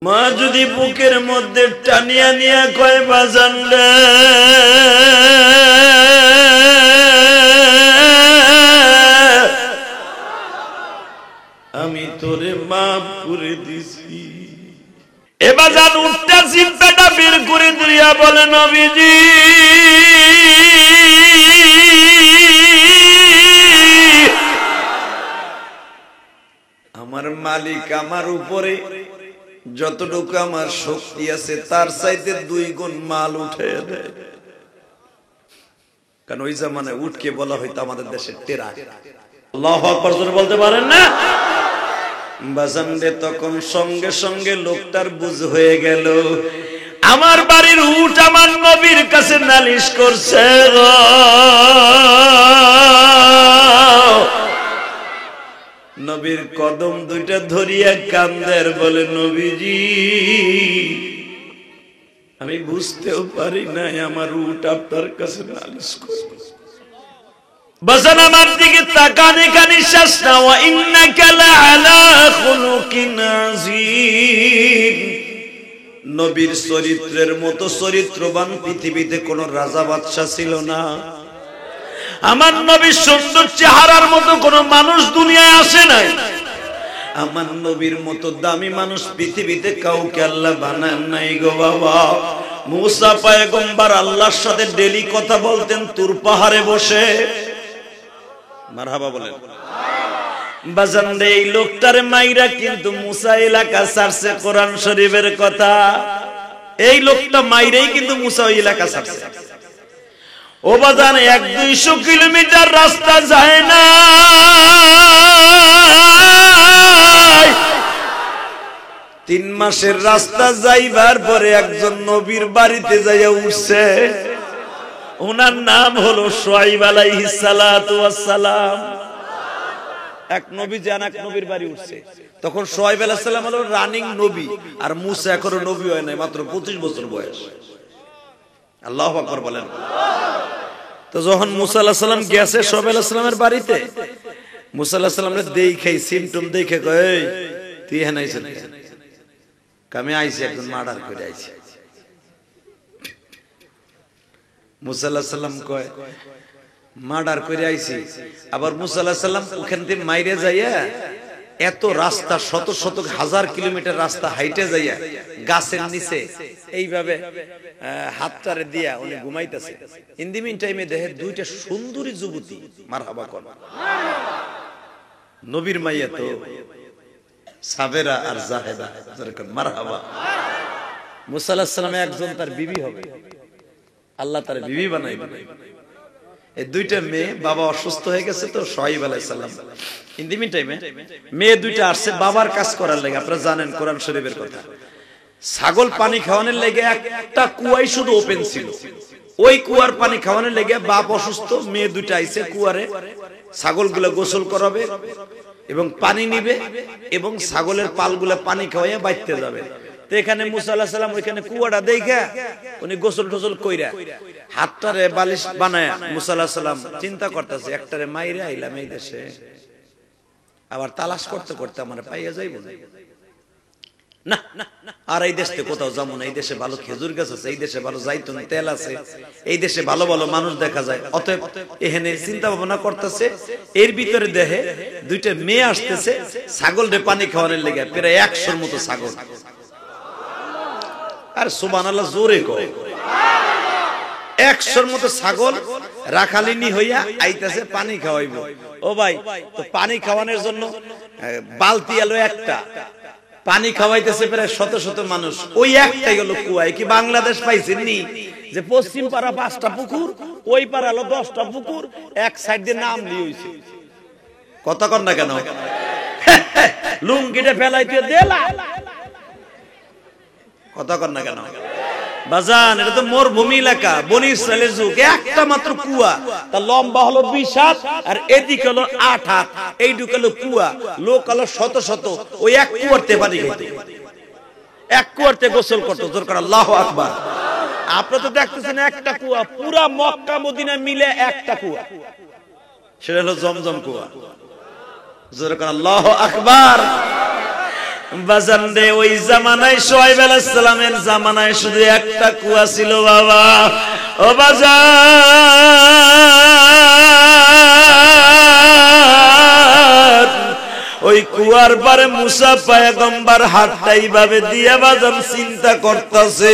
মা যদি বুকের মধ্যে টানিয়া নিয়া কয় বাজান রে আমি তোরে মাফ করে দিছি, এ বাজান উঠটা চিন্তাটা বের করে দিয়া বলে নবীজি আমার মালিক আমার উপরে যতটুকু আমার শক্তি আছে তার চাইতে 2 গুণ মাল উঠে দেয়। কারণ ওই জামানে উঠকে বলা হইতো আমাদের দেশের টেরা। আল্লাহু আকবার জোরে বলতে পারেন না? বাজান রে তখন সঙ্গে সঙ্গে লোকটার বুঝ হয়ে গেল আমার বাড়ির উট আমার নবীর কাছে নালিশ করছে গো। নবীর কদম দুইটা ধরিয়া কান্দের বলে নবীজি আমি বুঝতেও পারি নাই আমার উট আপনার কাছে নালিশ করবে। বাজান আমার দিকে তাকানে কানে শ্বাস নাও, ইন্নাকা লাআলা খুলুকিন আযীম। নবীর চরিত্রের মতো চরিত্রবান পৃথিবীতে কোন রাজা বাদশা ছিল না। আমার নবীর সুন্দর চেহারার মতো কোন মানুষ দুনিয়ায় আসে নাই। আমার নবীর মতো দামি মানুষ পৃথিবীতে কাউকে আল্লাহ বানান নাই গো বাবা। মুসা পয়গম্বর আল্লাহর সাথে ডেলি কথা বলতেন তুর পাহাড়ে বসে। মারহাবা বলেন। বাজান রে এই লোকটার মাইরা কিন্তু মুসা এলাকা ছাড়ছে কোরআন শরীফের কথা। এই লোকটা মাইরেই কিন্তু মুসা ওই এলাকা ছাড়ছে। ও বাজান 100-200 কিলোমিটার রাস্তা যায় না, 3 মাসের রাস্তা যাইবার পরে একজন নবীর বাড়িতে যাইয়া উঠছে। ওনার নাম হলো শুআইব আলাইহিস সালাতু ওয়াস সালাম। এক নবী জান এক নবীর বাড়ি উঠছে। তখন শুআইব আলাইহিস সালাম হলো রানিং নবী, আর মুসা এখনো নবী হয় নাই, মাত্র 25 বছর বয়স। আল্লাহু আকবার বলেন। তো যখন মুসা আলাইহিস সালাম গেছে শুআইব আলাইহিস সালামের বাড়িতে, মুসা আলাইহিস সালামের দেখাই সিম্পটম দেখে কয় এই তুই এখানে আইছিস? আমি আইছি একজন মার্ডার করে আইছি। মুসা আলাইহিস সালাম কয় মার্ডার করে আইছি। আবার মুসা আলাইহিস সালাম ওখান থেকে মাইরে যাইয়া এত রাস্তা শত শত হাজার কিলোমিটার রাস্তা হাইটে যাইয়া গাছের নিচে এইভাবে হাতটারে দিয়া উনি ঘুমাইতেছে। ইন দি মিন টাইমে দেখে 2টা সুন্দরী যুবতী মারহাবা কোন নবীর মাইয়া তো সাবেরা আর জাহেদা যেরকম মারহাবা। মুসা আলাইহিস সালাম একজন তার বিবি হবে, আল্লাহ তার বিবি বানাইবে। এই 2টা মেয়ে, বাবা অসুস্থ হয়ে গেছে তো শুআইব আলাইহিস সালাম ইন দি মিন টাইমে মেয়ে 2টা আসছে বাবার কাজ করার লাগি। আপনারা জানেন কোরআন শরীফের কথা, ছাগল পানি খাওয়ানোর লাগি একটা কুয়াই শুধু ওপেন ছিল। ওই কুয়ার পানি খাওয়ানোর লাগি বাপ অসুস্থ, মেয়ে 2টা আইছে কুয়ারে ছাগলগুলো গোসল করাবে এবং পানি নিবে এবং ছাগলের পালগুলো পানি খাওয়াইয়া বাইতে যাবে। তো এখানে মুসা আলাইহিস সালাম ওইখানে কুয়াটা দেখা উনি গোসল টোসল কইরা হাতটারে বালিশ বানায়া মুসা আলাইহিস সালাম চিন্তা করতেছে একটারে মাইরে আইলাম এই দেশে, আবার তালাশ করতে করতে আমার পাইয়া যাইব না। আর এই দেশে কোথাও যাবো না, এই দেশে ভালো খেজুর গাছ আছে, এই দেশে ভালো জাইতুন তেল আছে, এই দেশে ভালো ভালো মানুষ দেখা যায়। অতএব এখানে চিন্তা ভাবনা করতেছে। এর ভিতরে দেখে 2টা মেয়ে আসতেছে ছাগলরে পানি খাওয়ানোর লেগে, প্রায় 100-র মতো ছাগল। আর সুবহানাল্লাহ জোরে কও, 100-র মতো ছাগল রাখালিনী হইয়া আইতাছে পানি খাওয়াইব। ও ভাই, তো পানি খাওয়ানোর জন্য বালতি এলো একটা, পানি খাওয়াইতেছে প্রায় শত শত মানুষ। ওই একটাই হলো কুয়ায়। কি বাংলাদেশ পাইছেন নি যে পশ্চিম পাড়া 5টা পুকুর, ওই পাড়া হলো 10টা পুকুর, এক সাইড দিয়ে নাম দিয়ে হইছে। কথা কর না কেন? লুঙ্গিটা ফেলাইতে দেলা, কথা কর না কেন? বাজান এটা তো মরুভূমি এলাকা, বনি ইসরাইলের যুগ। একটা মাত্র কুয়া, তার লম্বা হলো 20 হাত আর এদিকে হলো 8 হাত। এইটুকু হলো কুয়া, লোক হলো শত শত। ওই এক কুয়ারতে পানি খাইতো, এক কুয়ারতে গোসল করতো। জোর করে আল্লাহু আকবার। আপনারা তো দেখতেছেন একটা কুয়া, পুরা মক্কা মদিনা মিলে একটা কুয়া, সেটা হলো জমজম কুয়া। জোর করে আল্লাহু আকবার। বাজান রে ওই জামানায় শুআয়ব আলাইহিস সালামের জামানায় শুধু একটা কুয়া ছিল বাবা। ও বাজান ওই কুয়ার পারে মুসা পয়গম্বর হাতটা এইভাবে দিয়া বাজান চিন্তা করতেছে,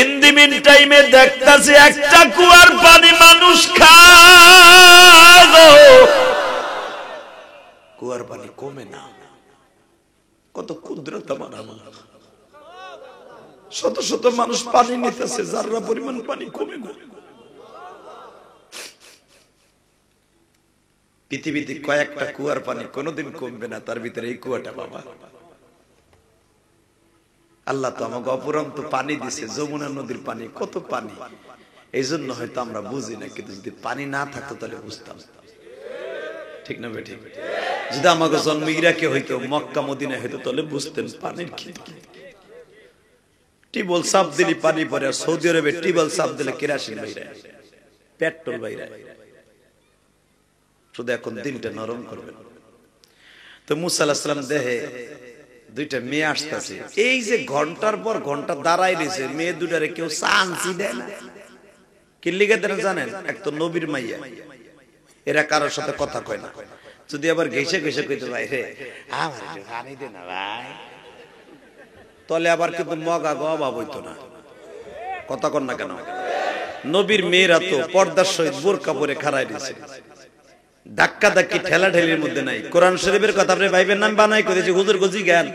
ইন দি মিন টাইমে দেখতাছে একটা কুয়ার পানি মানুষ খায়, কুয়ার পানি কমে না। কত কুদরত আমার আল্লাহ, শত শত মানুষ পানি নিতেছে, যারা পরিমাণ পানি কমে না। পৃথিবীতে কয়েকটা কুয়ার পানি কোনোদিন কমবে না, তার ভিতরে এই কুয়াটা বাবা। আল্লাহ তো আমাকে অপরন্ত পানি দিছে, যমুনা নদীর পানি, কত পানি। এই জন্য হয়তো আমরা বুঝি না, কিন্তু যদি পানি না থাকতো তাহলে বুঝতাম। ঠিক না বেঠিক? যদি আমাকে জন্ম ইরাকে হইতো, মক্কা মদিনা হইতো, তাহলে বুঝতেন পানির কি। টিবল সাপ দিলে পানি পরে, আর সৌদি আরবে টিবল সাপ দিলে কেরাসিন বাইরে, পেট্রোল বাইরে। শুধু এখন দিনটা নরম করবেন। তো মুসা আলাইহিস সালাম দেহে দুইটা মেয়ে আসতেছে, এই যে ঘন্টার পর ঘন্টা দাঁড়াই রয়েছে, মেয়ে দুটারে কেউ চান্সই দেয় না। কি লিগে দেন জানেন? এক তো নবীর মাইয়া, এরা কারোর সাথে কথা কয় না। যদি আবার ঘেসে ঘেসে কইতে ভাই রে আমার একটু পানি দে না ভাই, তাহলে আবার কিন্তু মগা অভাব হইতো না। কথা কন না কেন? নবীর মেয়েরা তো পর্দার সহিত বোরকা পরে খাড়াই দিয়েছে, ধাক্কা ধাক্কি ঠেলা ঠেলির মধ্যে নাই। কোরআন শরীফের কথা আপনি ভাইবের নাম বানাই করেছে, হুজুর গজি জ্ঞান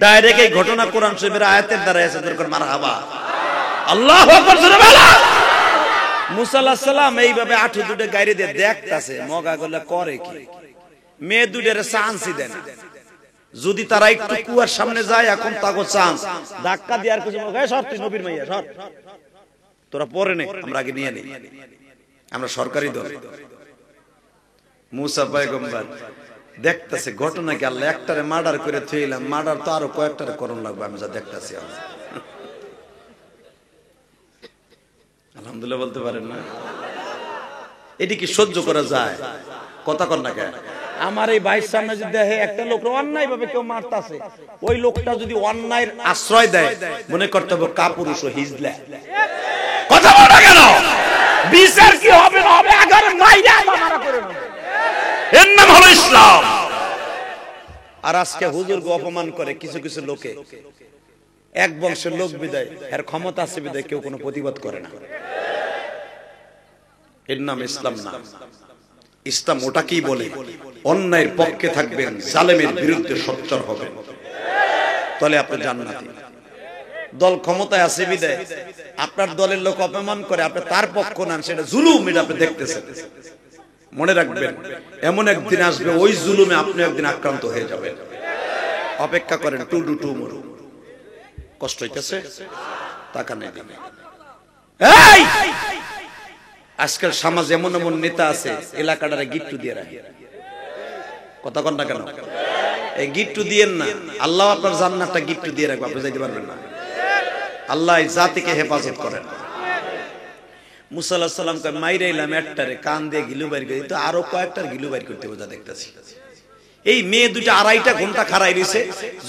ডাইরেক্ট এই ঘটনা কোরআন শরীফের আয়াতের দ্বারা এসে দরকার। মারহাবা, আল্লাহু আকবার। মুসা আলাইহিস সালাম এইভাবে আঠু দুটো গাড়ি দিয়ে দেখতাছে মগা গুলা করে কি, মেয়ে দুটার চান্সই দেন। যদি তারা একটু কুয়ার সামনে যায়, এখন তাকে চান্স ধাক্কা দিয়ে আর কিছু সর, তুই নবীর মাইয়া সর, তোরা পরে নে, আমরা আগে নিয়ে নেই, আমরা সরকারি দল। মুসা পয়গম্বর দেখতেছে ঘটনা কি, আল্লাহ একটারে মার্ডার করে থইলাম, মার্ডার তো আরো কয়েকটারে করণ লাগবে, আমি যা দেখতেছি। আলহামদুলিল্লাহ বলতে পারেন না? এটি কি সহ্য করা যায়? কথা কর না কেন? আমার এই ভাইয়ের সামনে যদি দেখে একটা লোক অন্যায় ভাবে কেউ মারতাছে, ওই লোকটা যদি অন্যায়ের আশ্রয় দেয়, মনে করতে হবে কাপুরুষ ও হিজলা। কথা বল না কেন? বিচার কি হবে না হবে, আগার মাইরা মারা করে না, এর নাম হলো ইসলাম। আর আজকে হুজুরকে অপমান করে কিছু কিছু লোকে, এক বংশের লোক বিদায়, এর ক্ষমতা আছে বিদায় কেউ কোনো প্রতিবাদ করে না। এর নাম ইসলাম না। ইসলাম ওটাকেই বলে অন্যায়ের পক্ষে থাকবেন, জালেমের বিরুদ্ধে সোচ্চার হবেন, তাহলে আপনি জান্নাতি। দল ক্ষমতায় আছে বিদায় আপনার দলের লোক অপমান করে, আপনি তার পক্ষ নেন, সেটা জুলুম, এটা আপনি দেখতেছেন। মনে রাখবেন, এমন একদিন আসবে ওই জুলুমে আপনি একদিন আক্রান্ত হয়ে যাবেন। অপেক্ষা করেন, টু ডু টু মরু। কষ্ট হইতেছে? টাকা নেই দিবে। এই আজকাল সমাজে এমন এমন নেতা আছে, এলাকাটারে গিফট দিয়ে রাখে। কথা কন না কেন? এই গিফট দিয়েন না, আল্লাহ আপনার জান্নাতটা গিফট দিয়ে রাখবে, আপনি যাইতে পারবেন না। আল্লাহ জাতিকে হেফাজত করেন। মুসা আলাইহিস সালামকে মাইরাইলাম একটারে, কান দিয়ে গিলু বাইর করে দিতে, আরো কয়েকটার গিলু বাইর করতে বোঝা দেখতেছি। এই মেয়ে দুটা 2.5 ঘন্টা খাড়াই রইছে,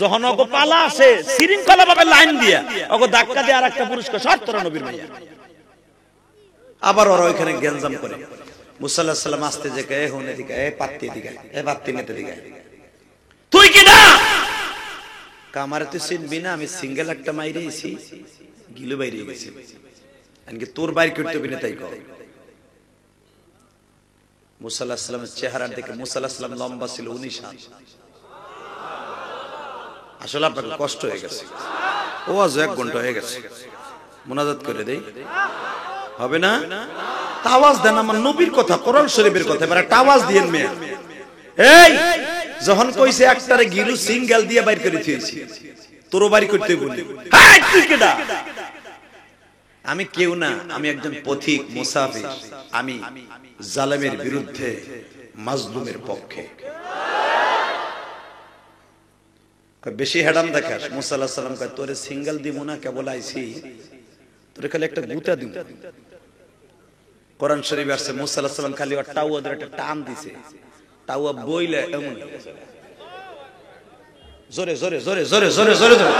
যখন ওগো পালা আছে শৃঙ্খলা ভাবে লাইন দিয়া ওগো ধাক্কা দিয়ে আরেকটা পুরুষকে সত্তর নবীর মাইয়া, আবার ওরা ওইখানে গ্যাঞ্জাম করে। মুসা আলাইহিস সালাম আসতে যে কে হন এদিকে, এ পাত্তি এদিকে, এ পাত্তি নেতে দিকে, তুই কি না কামারে তুই চিনবি না, আমি সিঙ্গেল একটা মাইরেছি, গিলু বাইরে গেছি, এমনকি তোর বাইর করতে হবে না, তাই কর। মুসা আলাইহিস সালামের চেহারা দেখে, মুসা আলাইহিস সালাম লম্বা ছিল 19 হাত। আসলে আপনার কষ্ট হয়ে গেছে, ও আজ 1 ঘন্টা হয়ে গেছে, মুনাজাত করে দেই হবে না? আওয়াজ দেন, আমার নবীর কথা, কোরআন শরীফের কথা, এবার একটা আওয়াজ দিয়েন মেয়ে। এই যখন কইছে একটারে গিলু সিঙ্গেল দিয়ে বাইর করে দিয়েছি, তোরও বাইর করতে বলি, এই তুই কেডা? আমি কেউ না, আমি একজন পথিক মুসাফির, আমি জালেমের বিরুদ্ধে, মাজলুমের পক্ষে। বেশি হেডাম দেখাস? মুসা আলাইহিস সালাম কয়, তোরে সিঙ্গেল দিব না, কেবল আইছি তোরে খালি একটা গুতা দিব। কোরআন শরীফে আছে মুসা আলাইহিস সালাম খালি ওর টাওয়া ধরে একটা টান দিছে, টাওয়া বইলে এমন জোরে জোরে জোরে জোরে জোরে জোরে জোরে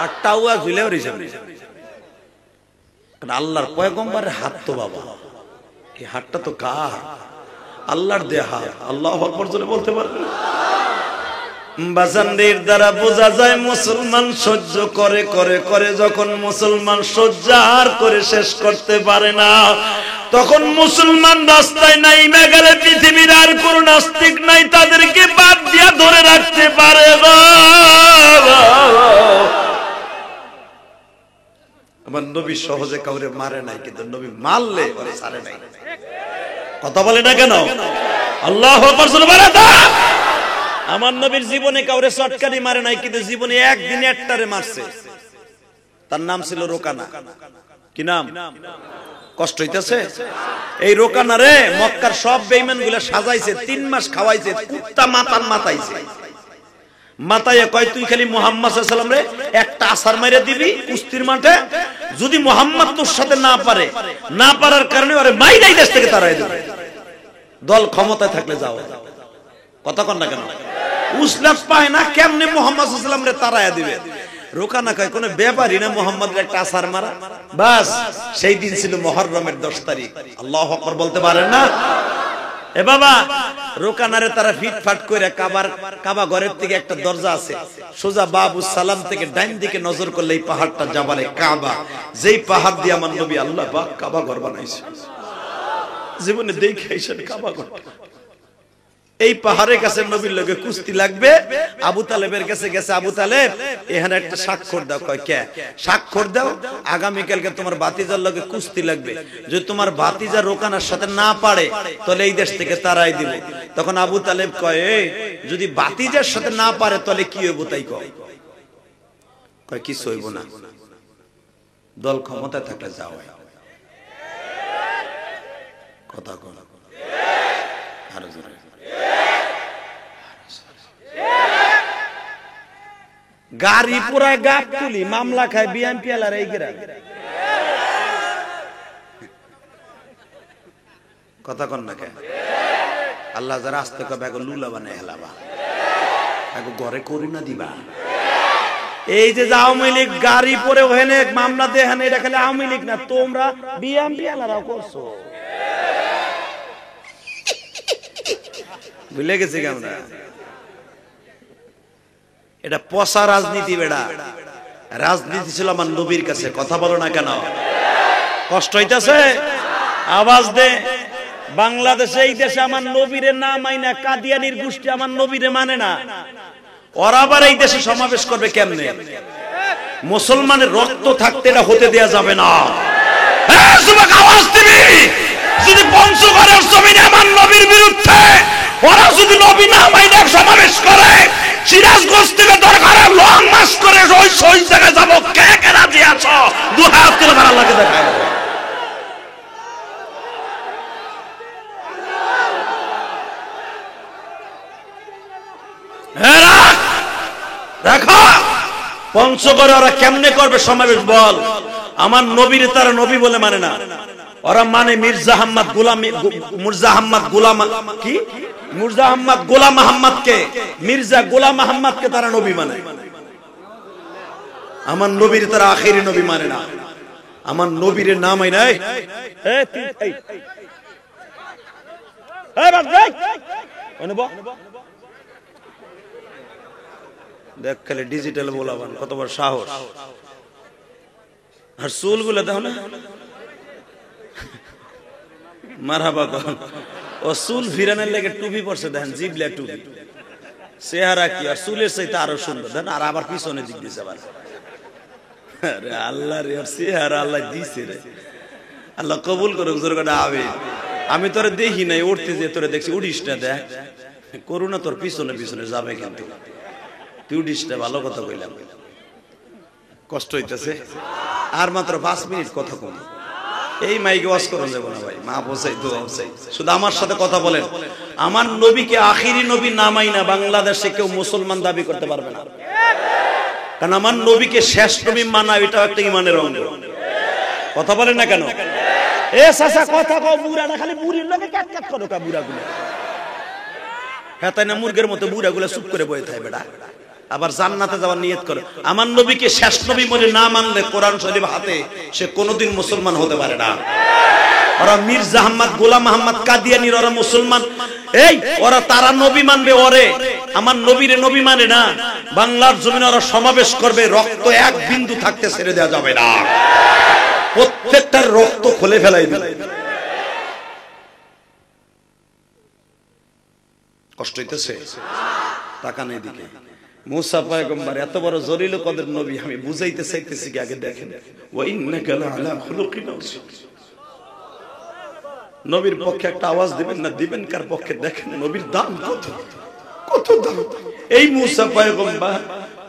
আর টাউয়া ঝুলেও রয়েছে। আল্লাহর পয়গম্বরের হাত তো বাবা, এই হাতটা তো কার? আল্লাহর দেয়া হাত। আল্লাহু আকবার জোরে বলতে পারবেন? বাজানদের দ্বারা বোঝা যায় মুসলমান সহ্য করে করে করে যখন মুসলমান সহ্য আর করে শেষ করতে পারে না, তখন মুসলমান রাস্তায় নাইমা গেলে পৃথিবীর আর কোন নাস্তিক নাই তাদেরকে বাদ দিয়া ধরে রাখতে পারে না। আমার নবী সহজে কাউরে মারে নাই, কিন্তু নবী মারলে ওরে ছাড়ে নাই। কথা বলে না কেন? আল্লাহু আকবার বলে না। আমার নবীর জীবনে কাউরে চটকানি মারে নাই, কিন্তু জীবনে একদিন একটারে মারছে। তার নাম ছিল রোকানা। কি নাম? কষ্ট হইতেছে? এই রোকানা রে মক্কার সব বেঈমান গুলা সাজাইছে, 3 মাস খাওয়াইছে, কুত্তা মাতাল মাতাইছে। মাতায়ে কয় তুই খালি মুহাম্মদ সাল্লাল্লাহু আলাইহি ওয়াসাল্লাম রে একটা আছাড় মাইরা দিবি কুস্তির মাঠে, যদি মুহাম্মদ তোর সাথে না পারে, না পারার কারণে ওরে মাইরাই দেশ থেকে তাড়াই দিবে। দল ক্ষমতায় থাকলে যাও। কথা কন না কেন? উসলাত পায় না, কেমনে মুহাম্মদ সাল্লাল্লাহু আলাইহি ওয়াসাল্লাম রে তাড়ায়া দিবে? রোকানা কয় কোন ব্যাপারই না মুহাম্মদের একটা আছাড় মারা। বাস সেই দিন ছিল মুহররমের 10 তারিখ। আল্লাহু আকবার বলতে পারেন না? এ বাবা, রোকানারে তারা ফিটফাট করে কাবা ঘরের থেকে একটা দরজা আছে, সোজা বাবুস সালাম থেকে ডাইন দিকে নজর করলে এই পাহাড়টা জাবালে কাবা, যেই পাহাড় দিয়ে আমার নবী আল্লাহ পাক কাবা ঘর বানাইছে। জীবনে দেখে আইছেন কাবা ঘর। এই পাহাড়ের কাছে নবীর লগে কুস্তি লাগবে। আবু তালেবের কাছে গেছে, আবু তালেব এখানে একটা স্বাক্ষর দাও। কয় কে? স্বাক্ষর দাও, আগামী কালকে তোমার ভাতিজার লগে কুস্তি লাগবে, যদি তোমার ভাতিজা রোকানার সাথে না পারে তাহলে এই দেশ থেকে তাড়াই দিব। তখন আবু তালেব কয় এই যদি ভাতিজার সাথে না পারে তাহলে কি হইব? তাই কয় কিছু হইব না, দল ক্ষমতায় থাকলে যাও। কথা কন আরো জোরে। গাড়ি পুরা গাপ তুলি মামলা খায় বিএমপি আলার এই গ্রাম। কথা কন না কেন? আল্লাহ যারা আসতে কবে লুলা বানায় হেলাবা, ঘরে করুণা দিবা। এই যে আওয়ামী লীগ গাড়ি পরে ওখানে মামলা দেখান, এটা খালি আওয়ামী লীগ না, তোমরা বিএমপি আলারাও করছো। ভুলে গেছি আমরা। এটা পচা রাজনীতি বেড়া। রাজনীতি ছিল আমার নবীর কাছে। কথা বলো না কেন? কষ্ট হইতাছে? আওয়াজ দে। বাংলাদেশে এই দেশে আমার নবীরে না মাইনা কাদিয়ানির গোষ্ঠী আমার নবীরে মানে না। ওরা আবার এই দেশে সমাবেশ করবে কেমনে? মুসলমানের রক্ত থাকতে এটা হতে দেয়া যাবে না। হ্যাঁ যুবক আওয়াজ দিবি। যদি পঞ্চগড়ের জমিনে আমার নবীর বিরুদ্ধে ওরা যদি নবী না মাইনা সমাবেশ করে, সিরাজগঞ্জ থেকে দরকারে লং মার্চ করে ওই জায়গায় যাবো। কে কে রাজি আছো? দু হাত তুলে তারা লাগে দেখায়। দেখো পঞ্চগড়ে ওরা কেমনে করবে সমাবেশ বল। আমার নবীর তারা নবী বলে মানে না। ওরা মানে মির্জা আহমদ গোলাম কি মির্জা আহমদ গোলাম আহমদকে, মির্জা গোলাম আহমদকে তারা নবী মানে। আমার নবীর তারা আখেরি নবী মানে না। আমার নবীর নাম আই নাই দেখ খালি ডিজিটাল বলাবান কত বড় সাহস। আর চুলগুলো দেখো না মারহাবা কন। ও চুল ফিরানোর লেগে টুপি পরছে, দেখেন জিবলা টুপি। চেহারা কি আর চুলের চাইতে আরো সুন্দর দেখেন। আর আবার পিছনে দিক দিয়েছে আবার। আল্লাহ রে চেহারা আল্লাহ দিছে রে। আল্লাহ কবুল করুক জোর করে আমিন। আমি তোরে দেখি নাই উঠতে, যে তোরে দেখছি উড়িস না। দেখ করুণা তোর পিছনে পিছনে যাবে, কিন্তু তুই উড়িস না। ভালো কথা কইলাম। কষ্ট হইতেছে। আর মাত্র 5 মিনিট কথা কম। এই মাইকে ওয়াজ করুন যাবো না ভাই, মা বসাই দোয়া বসাই। শুধু আমার সাথে কথা বলেন। আমার নবীকে আখিরি নবী নামাই না বাংলাদেশে কেউ মুসলমান দাবি করতে পারবে না। কারণ আমার নবীকে শেষ নবী মানা এটাও একটা ইমানের অঙ্গ। কথা বলেন না কেন? এ চাচা কথা কও, বুড়াটা খালি বুড়ির লগে ক্যাট ক্যাট করো কা বুড়াগুলো। হ্যাঁ তাই না মুরগের মতো বুড়াগুলো চুপ করে বয়ে থাকে বেটা। আবার জান্নাতে যাওয়ার নিয়ত করে। আমার নবীকে শেষ নবী বলে না মানলে কোরআন শরীফ হাতে সে কোনোদিন মুসলমান হতে পারে না। ওরা মির্জা আহমদ, গোলাম আহমদ কাদিয়ানির ওরা মুসলমান, এই ওরা তারা নবী মানবে, ওরে আমার নবীরে নবী মানে না। বাংলার জমিনে ওরা সমাবেশ করবে, রক্ত এক বিন্দু থাকতে ছেড়ে দেওয়া যাবে না, প্রত্যেকটার রক্ত খুলে ফেলাই দিবে। কষ্ট হইতেছে? টাকা নেই দিকে। মুসা পয়গম্বর এত বড় জলিল কদর নবী, আমি বুঝাইতে চাইতেছি কি আগে দেখেন। ওয়া ইন্নাকা লাআলা খুলুকিন আযীম। নবীর পক্ষে একটা আওয়াজ দিবেন না, দিবেন কার পক্ষে? দেখেন নবীর দাম কত, কত দাম। এই মুসা পয়গম্বর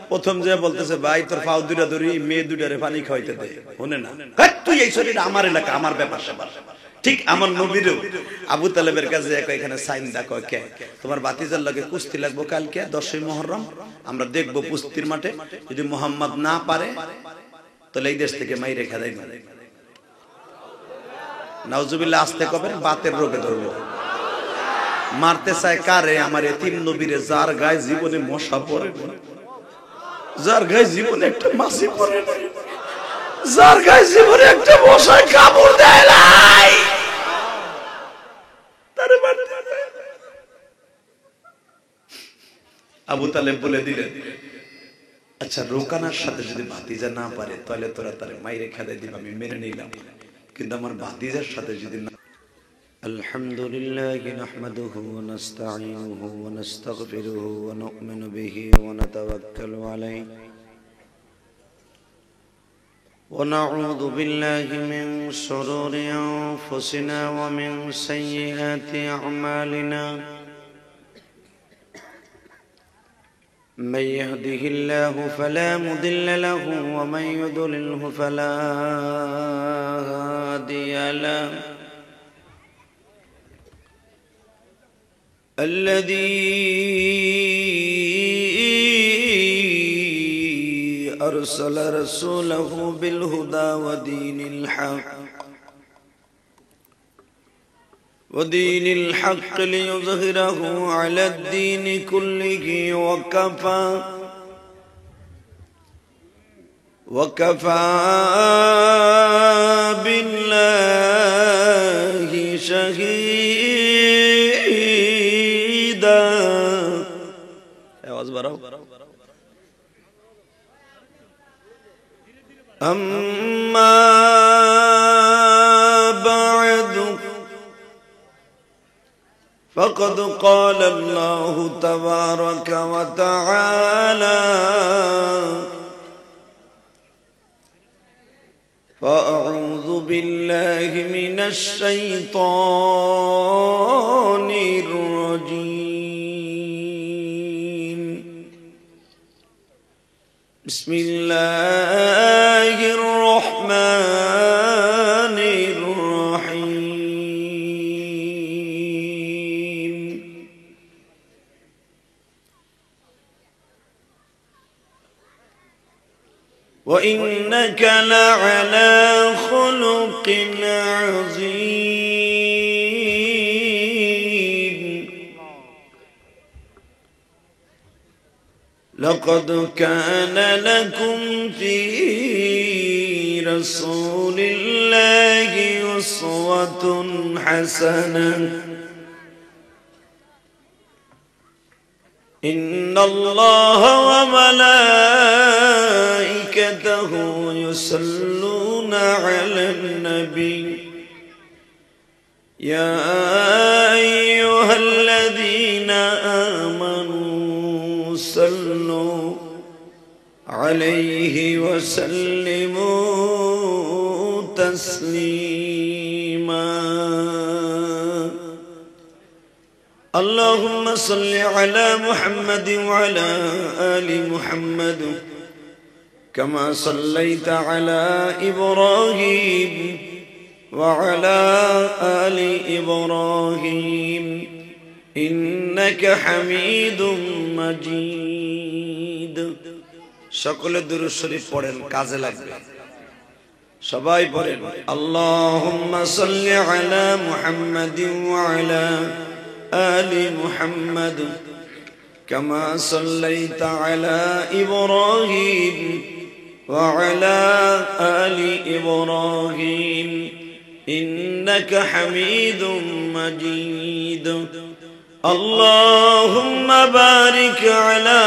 প্রথম যে বলতেছে, ভাই তোর পাও দুইটা ধরি, মেয়ে দুইটারে পানি খাওয়াইতে দে, শুনে না, তুই এই শরীর আমার এলাকা, আমার ব্যাপার স্যাপার। ঠিক আমার নবীরও আবু তালেবের কাছে এখানে সাইন দেখো, কে তোমার ভাতিজার লাগে কুস্তি লাগবো কালকে 10ই মুহররম, আমরা দেখবো কুস্তির মাঠে, যদি মুহাম্মদ না পারে তাহলে এই দেশ থেকে মাইরে খেদাই মানে। নাউজুবিল্লাহ, আসতে কবে বাতের রোগে ধরবো। মারতে চায় কারে? আমার এতিম নবীরে, যার গায়ে জীবনে মশা পড়ে, যার গায়ে জীবনে একটা মাছি পড়ে, যার গায়ে জীবনে একটা মশায় কামড় দেয় নাই, তারে মারতে। আবু তালেব বলে দিলেন, আচ্ছা রোকানার সাথে যদি ভাতিজা না পারে তাহলে তোরা তারে মাইরে খেদাই দিবা, আমি মেনে নিলাম, কিন্তু আমার ভাতিজার সাথে যদি না। আলহামদুলিল্লাহি নাহমাদুহু ওয়া নাস্তাঈনুহু ওয়া নাস্তাগফিরুহু ওয়া নু'মিনু বিহি ওয়া নাতাওয়াক্কালু আলাইহি ওয়া নাউযু বিল্লাহি মিন শুরুরি আনফুসিনা ওয়া মিন সাইয়্যাতি আ'মালিনা। من يهده الله فلا مضل له ومن يضلله فلا هادي له. الذي أرسل رسوله بالهدى ودين الحق ليظهره على الدين كله وكفى بالله شهيدا. أما بعد فقد قال الله تبارك وتعالى فأعوذ بالله من الشيطان الرجيم. بسم الله الرحمن الرحيم. وإنك لعلى خلق عظيم. لقد كان لكم في رسول الله أسوة حسنة. إن الله وملائكته يصلون على النبي يا أيها الذين آمنوا صلوا عليه وسلموا تسليما. اللهم صل على محمد وعلى آل محمد كما صليت على إبراهيم وعلى آل إبراهيم إنك حميد مجيد. সকলে দুরূদ শরীফ পড়েন, কাজে লাগবে। সবাই পড়েন আল্লাহুম্মা সাল্লি আলা মুহাম্মাদিন ওয়া আলা آل محمد كما صليت على إبراهيم وعلى آل إبراهيم إنك حميد مجيد اللهم بارك على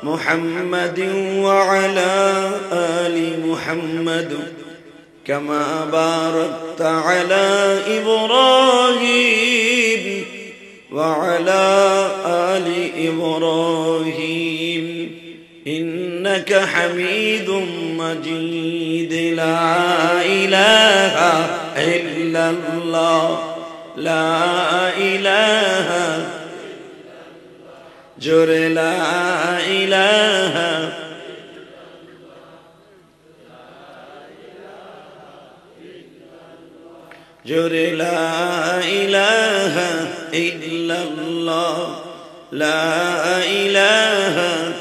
محمد وعلى آل محمد كما باركت على إبراهيم وعلى آل إبراهيم إنك حميد مجيد لا إله إلا الله لا إله جر لا إله جر لا إله إلا الله لا إله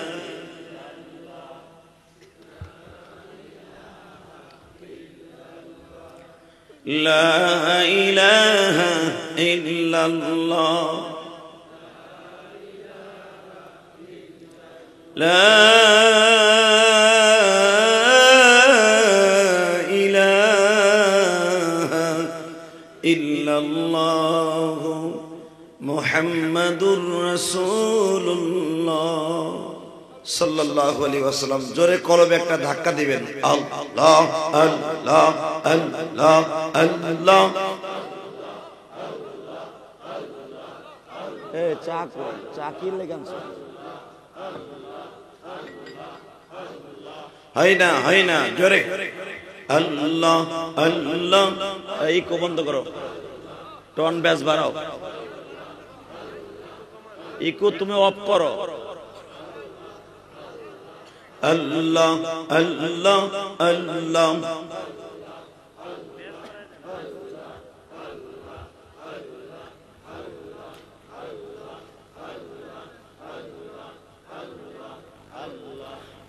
لا إله إلا الله لا إله إلا الله محمد رسول الله সাল্লাল্লাহু আলাইহি ওয়াসাল্লাম জোরে কলবে একটা ধাক্কা দিবেন আল্লাহ আল্লাহ আল্লাহ আল্লাহ এ চাকি লাগান হয় না জোরে আল্লাহ আল্লাহ এই কো বন্ধ করো টন ব্যাস বাড়াও ইকো তুমি অফ করো আল্লাহ আল্লাহ আল্লাহ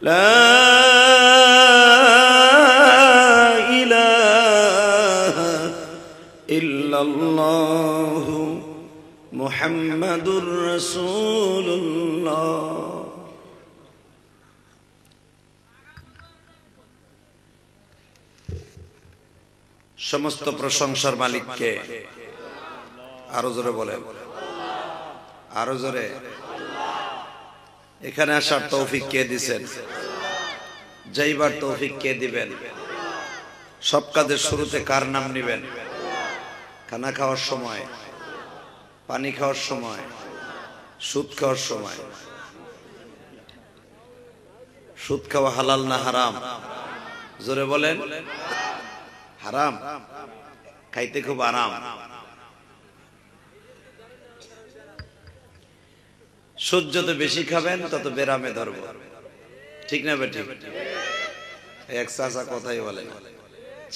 লা ইলাহা ইল্লাল্লাহ মুহাম্মাদুর রাসূলুল্লাহ সমস্ত প্রশংসার মালিককে আরো জোরে বলেন আরো জোরে এখানে আসার তৌফিক কে দিবেন যাইবার তৌফিক কে দিবেন সব কাজের শুরুতে কার নাম নেবেন খানা খাওয়ার সময় পানি খাওয়ার সময় সুদ খাওয়ার সময় সুদ খাওয়া হালাল না হারাম জোরে বলেন হারাম খাইতে খুব আরাম সুদ যত বেশি খাবেন তত বেরামে ধরব ঠিক না বেঠিক এক চাচা কথাই বলে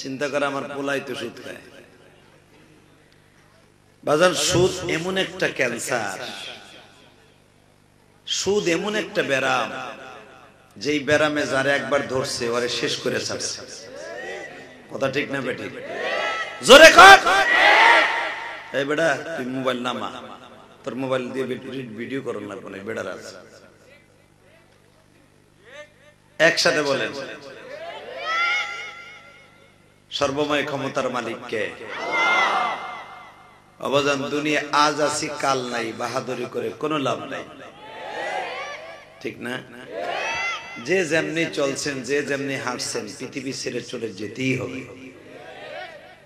চিন্তা করে আমার পোলাই তো সুদ খায় বাজার সুদ এমন একটা ক্যান্সার সুদ এমন একটা ব্যারাম যেই ব্যারামে যারা একবার ধরছে ওরে শেষ করে ছাড়ছে কথা ঠিক না বেঠিক জোরে কর এই বেটা তুই মোবাইল নামা তোর মোবাইল দিয়ে ভিডিও করন না কোন বেড়ার আছে একসাথে বলেন সর্বময় ক্ষমতার মালিক কে অবদান দুনিয়া আজ আছি কাল নাই বাহাদুরি করে কোনো লাভ নাই ঠিক না যে যেমনি চলছেন যে যেমনি হাঁটছেন পৃথিবী ছেড়ে চলে যেতেই হবে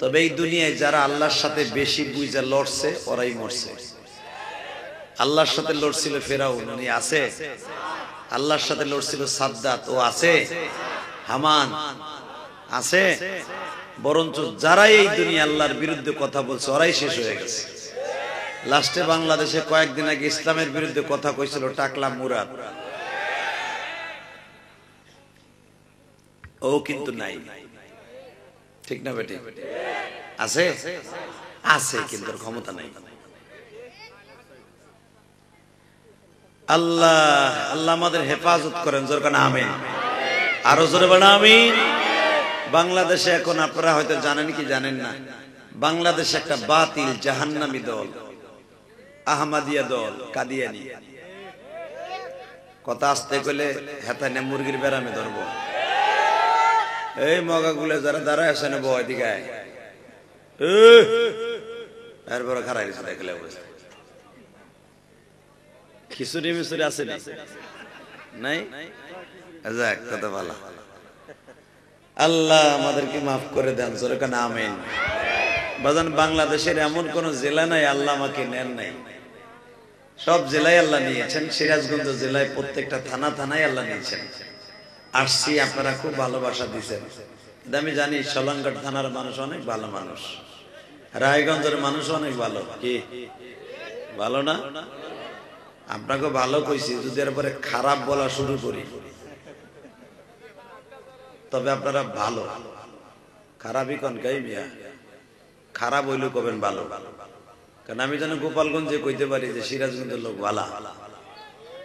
তবে এই দুনিয়ায় যারা আল্লাহর সাথে বেশি বুঝা লড়ছে ওরাই মরছে আল্লাহর সাথে লড়ছিল ফেরাউন উনি আছে আল্লাহর সাথে লড়ছিল সাদ্দাত ও আছে হামান আছে বরঞ্চ যারাই এই দুনিয়া আল্লাহর বিরুদ্ধে কথা বলছে ওরাই শেষ হয়ে গেছে লাস্টে বাংলাদেশে কয়েকদিন আগে ইসলামের বিরুদ্ধে কথা কইছিল টাকলা মুরাদ ও কিন্তু নাই ঠিক না বেটি আছে আছে কিন্তু ক্ষমতা নাই আল্লাহ আল্লাহ আমাদের হেফাজত করেন জোরে বলেন আমিন আরো জোরে বলেন আমিন বাংলাদেশে এখন আপনারা হয়তো জানেন কি জানেন না বাংলাদেশে একটা বাতিল জাহান্নামী দল আহমদিয়া দল কাদিয়ানী কথা আসতে কইলে হেতানে মুরগির বেড়ামে ধরবো। এই মগাগুলো যারা দাঁড়ায় আসে না বয় দিকে এরপরে খারাপ গেছে দেখলে অবস্থা। খিচুড়ি মিচুড়ি আছে নাই? যাক কথা ভালো। আল্লাহ আমাদেরকে মাফ করে দেন, জোরে কেন আমিন। বাজান বাংলাদেশের এমন কোন জেলা নাই আল্লাহ আমাকে নেন নাই, সব জেলায় আল্লাহ নিয়েছেন। সিরাজগঞ্জ জেলায় প্রত্যেকটা থানা থানায় আল্লাহ নিয়েছেন। আসছি, আপনারা খুব ভালোবাসা দিচ্ছেন। আমি জানি সলঙ্গট থানার মানুষ অনেক ভালো মানুষ, রায়গঞ্জের মানুষ অনেক ভালো। কি ভালো না? আপনাকে ভালো কইছি, যদি এরপরে খারাপ বলা শুরু করি তবে আপনারা ভালো। খারাপই কন কাই মিয়া, খারাপ হইলেও কবেন ভালো। কারণ আমি যেন গোপালগঞ্জে কইতে পারি যে সিরাজগঞ্জের লোক ভালা,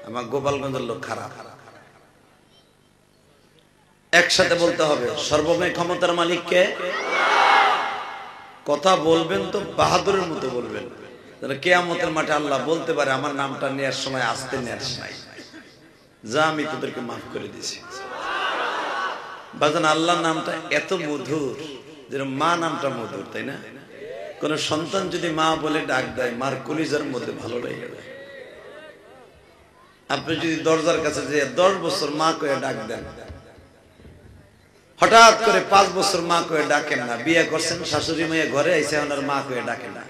আমার গোপালগঞ্জের লোক খারাপ। একসাথে বলতে হবে সর্বময় ক্ষমতার মালিককে। কথা বলবেন তো বাহাদুরের মতো বলবেন, কিয়ামতের মাঠে আল্লাহ বলতে পারে আমার নামটা নেওয়ার সময় আসতে নেওয়ার নাই, যা আমি তোদেরকে মাফ করে দিয়েছি। বাজান আল্লাহ নামটা এত মধুর, যেন মা নামটা মধুর, তাই না? কোন সন্তান যদি মা বলে ডাক দেয়, মার কলিজার মধ্যে ভালো লেগে যায়। আপনি যদি দরজার কাছে যে 10 বছর মা কয়ে ডাক দেন, হঠাৎ করে 5 বছর মা কয়ে ডাকেন না, বিয়ে করছেন শাশুড়ি মেয়ে ঘরে আইসে ওনার মা কয়ে ডাকেন না।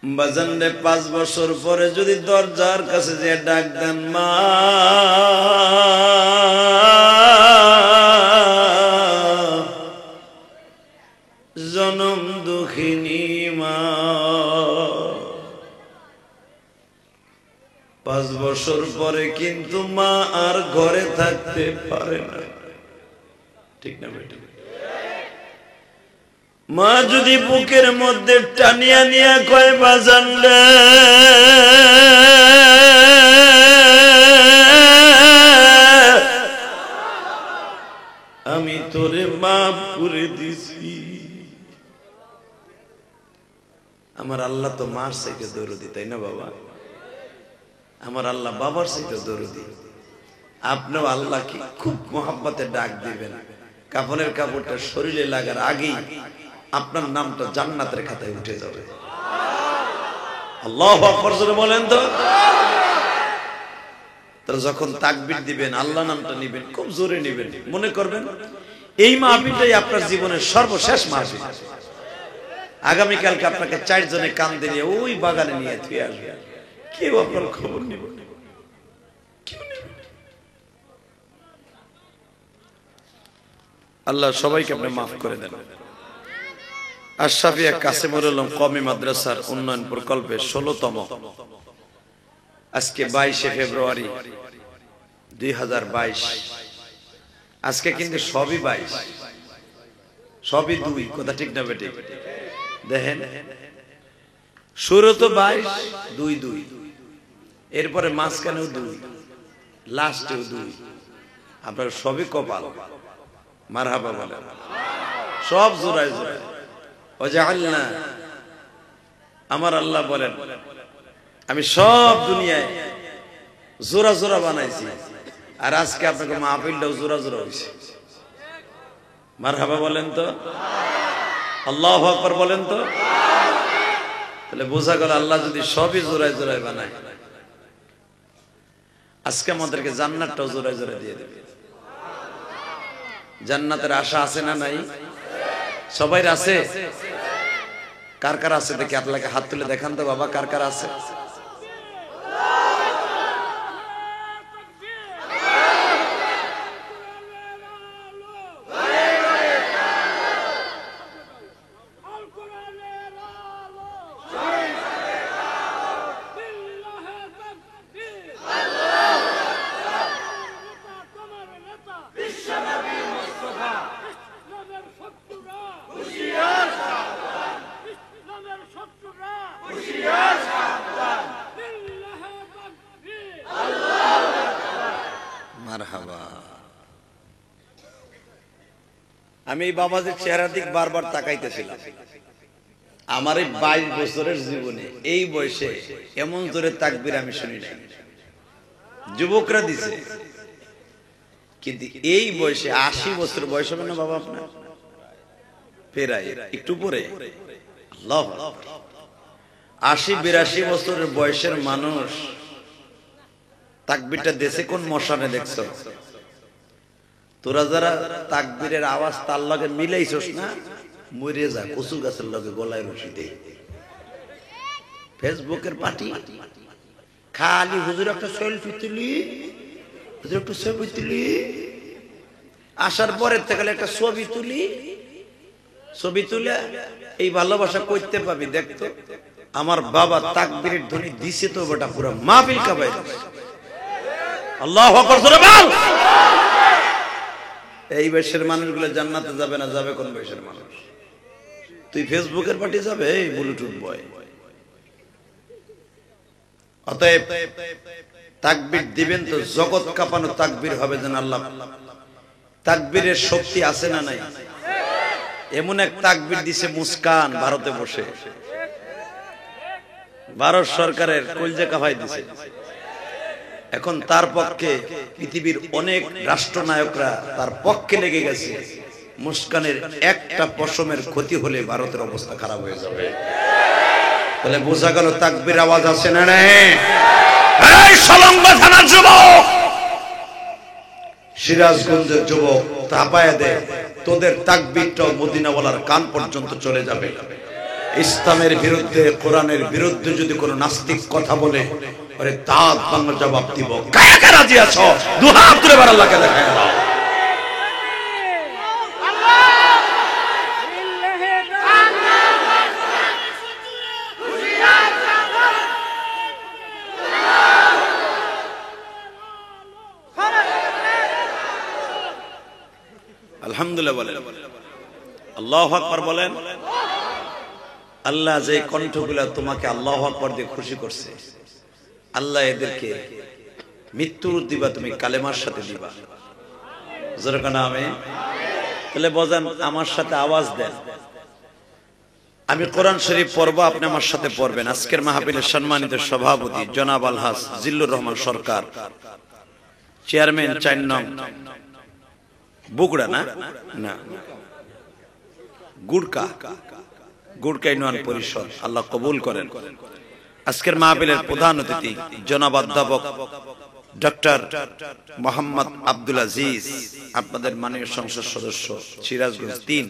বাজান রে 5 বছর পরে যদি দরজার কাছে যে ডাক দেন মা, জনম দুঃখিনী মা, 5 বছর পরে কিন্তু মা আর ঘরে থাকতে পারে না, ঠিক না বেটা? মা যদি বুকের মধ্যে টানিয়া নিয়া কয় বাজান রে আমি তোরে মাফ করে দিছি। আমার আল্লাহ তো মার চাইতে দরদি, তাই না বাবা? আমার আল্লাহ বাবার চাইতে দরদি। আপনিও আল্লাহকে খুব মোহাব্বতে ডাক দিবেন, কাফনের কাপড়টা শরীরে লাগার আগেই আপনার নামটা জান্নাতের খাতায় উঠে যাবে। আল্লাহু আকবার জোরে বলেন তো। তারা যখন তাকবীর দিবেন, আল্লাহ নামটা নিবেন, খুব জোরে নিবেন, মনে করবেন এই মাহফিলটাই আপনার জীবনের সর্বশেষ মাহফিল। আগামী কালকে আপনাকে 4 জনে কান দিয়ে ওই বাগানে নিয়ে থুয়ে আসবে, কেউ আপনার খবর নিব না। আল্লাহ সবাইকে আপনি মাফ করে দেন। আশরাফিয়া কাসেমুল আলম কওমি মাদ্রাসার উন্নয়ন প্রকল্পে 16তম, আজকে 22 ফেব্রুয়ারি 2022। আজকে কিন্তু সবই 22, সবই 2, কথা ঠিক না বেটি? দেখেন শুরু তো 22, 2 2, এরপরে মাঝখানেও 2, লাস্টেও 2। আপনার সবই কপাল। মারহাবা বলেন, সব জোড়ায় জোড়ায়। ওয়াজআলনা, আমার আল্লাহ বলেন আমি সব দুনিয়ায় জোড়া জোড়া বানাইছি, আর আজকে আপনাকে মাহফিলটাও জোড়া জোড়া হয়েছে। মারহাবা বলেন তো, আল্লাহু আকবার বলেন তো। তাহলে বোঝা গেল আল্লাহ যদি সবই জোড়ায় জোড়ায় বানায়, আজকে আমাদেরকে জান্নাতটাও জোড়ায় জোড়ায় দিয়ে দেবে। জান্নাতের আশা আছে না নাই? সবাই আছে? কার কার আছে দেখি আপনাকে হাত তুলে দেখান তো বাবা, কার কার আছে? আমি এই বাবাজির চেহারার দিক বারবার তাকাইতেছিলাম। আমার এই 22 বছরের জীবনে এই বয়সে এমন জোরে তাকবীর আমি শুনি নাই। যুবকরা দিছে, কিন্তু এই বয়সে 80 বছর বয়স হবে না বাবা আপনার, প্রায় একটু পরে 80-82 বছরের বয়সের মানুষ তাকবীরটা দেশে কোন মশানে দেখছো? তোরা যারা তাকবীরের আওয়াজ তার লগে মিলাইছস না, মরে যা কচু গাছের লগে গলায় রশি দে। ফেসবুকের পার্টি খালি হুজুর একটা সেলফি তুলি, হুজুর একটা ছবি তুলি, আসার পরের থেকে একটা ছবি তুলি, ছবি তুলে এই ভালোবাসা করতে পাবি। দেখতো আমার বাবা তাকবীরের ধ্বনি দিছে তো বেটা পুরো মাহফিল কাঁপাই দিছে। আল্লাহু আকবার জোরে বল। এই বয়সের মানুষগুলো জান্নাতে যাবে না, যাবে কোন বয়সের মানুষ? তুই ফেসবুকের পার্টি যাবে, এই ব্লুটুথ বয়। অতএব তাকবীর দিবেন তো জগৎ কাঁপানো তাকবীর হবে যেন। আল্লাহ তাকবীরের শক্তি আছে না নাই? এমন এক তাকবীর দিছে মুস্কান ভারতে বসে, ভারত সরকারের কলজা কাঁপাই দিছে। এখন তার পক্ষে পৃথিবীর অনেক রাষ্ট্রনায়করা তার পক্ষে লেগে গেছে। মুস্কানের একটা পশমের ক্ষতি হলে ভারতের অবস্থা খারাপ হয়ে যাবে। তাহলে বোঝা গেল তাকবীর আওয়াজ আছে না নাই? এই সলঙ্গ থানার যুবক, সিরাজগঞ্জের যুবক, তাপায়া দে, তোদের তাকবীরটাও মদিনাওয়ালার কান পর্যন্ত চলে যাবে। ইসলামের বিরুদ্ধে, কোরআনের বিরুদ্ধে যদি কোনো নাস্তিক কথা বলে, আরে দাঁত ভাঙা জবাব দিব। কারা কারা রাজি আছো? দুহাত তুলে বার আল্লাহকে দেখায় দাও। আলহামদুলিল্লাহ বলেন, আল্লাহু আকবার বলেন। আল্লাহ যে কণ্ঠগুলা তোমাকে আল্লাহু আকবার দিয়ে খুশি করছে, আল্লাহ এদেরকে মৃত্যুর দিবা, তুমি কালেমার সাথে দিবা। জোরে কানা আমিন। তাহলে বলেন, আমার সাথে আওয়াজ দেন। আমি কোরআন শরীফ পড়বো, আপনি আমার সাথে পড়বেন। আজকের মাহফিলের সম্মানিত সভাপতি জনাব আলহাজ জিল্লুর রহমান সরকার, চেয়ারম্যান 4 নং বগুড়া, না না গুড়কা ইউনিয়ন পরিষদ, আল্লাহ কবুল করেন। আজকের মাহফিলের প্রধান অতিথি জনাব অধ্যাপক ডক্টর মোহাম্মদ আব্দুল আজিজ, আপনাদের মাননীয় সংসদ সদস্য সিরাজগঞ্জ 3।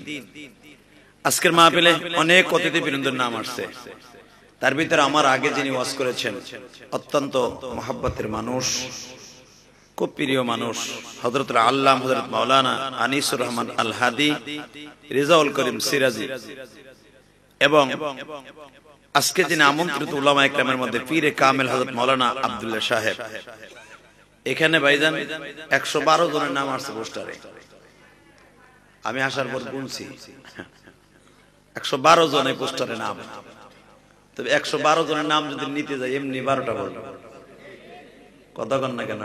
আজকের মাহফিলে অনেক অতিথিবৃন্দের নাম আসছে, তার ভিতরে আমার আগে যিনি ওয়াজ করেছেন, অত্যন্ত মহব্বতের মানুষ, খুব প্রিয় মানুষ, হযরত আল্লামা হযরত মাওলানা আনিসুর রহমান আল হাদি রেজাউল করিম সিরাজি, এবং আজকে যিনি আমন্ত্রিত উলামা ইকরামের মধ্যে পীরে কামেল হযরত মাওলানা আব্দুল্লাহ সাহেব। এখানে ভাইজান 112 জনের নাম আসছে পোস্টারে। আমি আসার পর গুনছি 112 জনের পোস্টারে নাম। তবে 112 জনের নাম যদি নিতে যাই এমনি 12টা বলবো, কথা কন না কেন?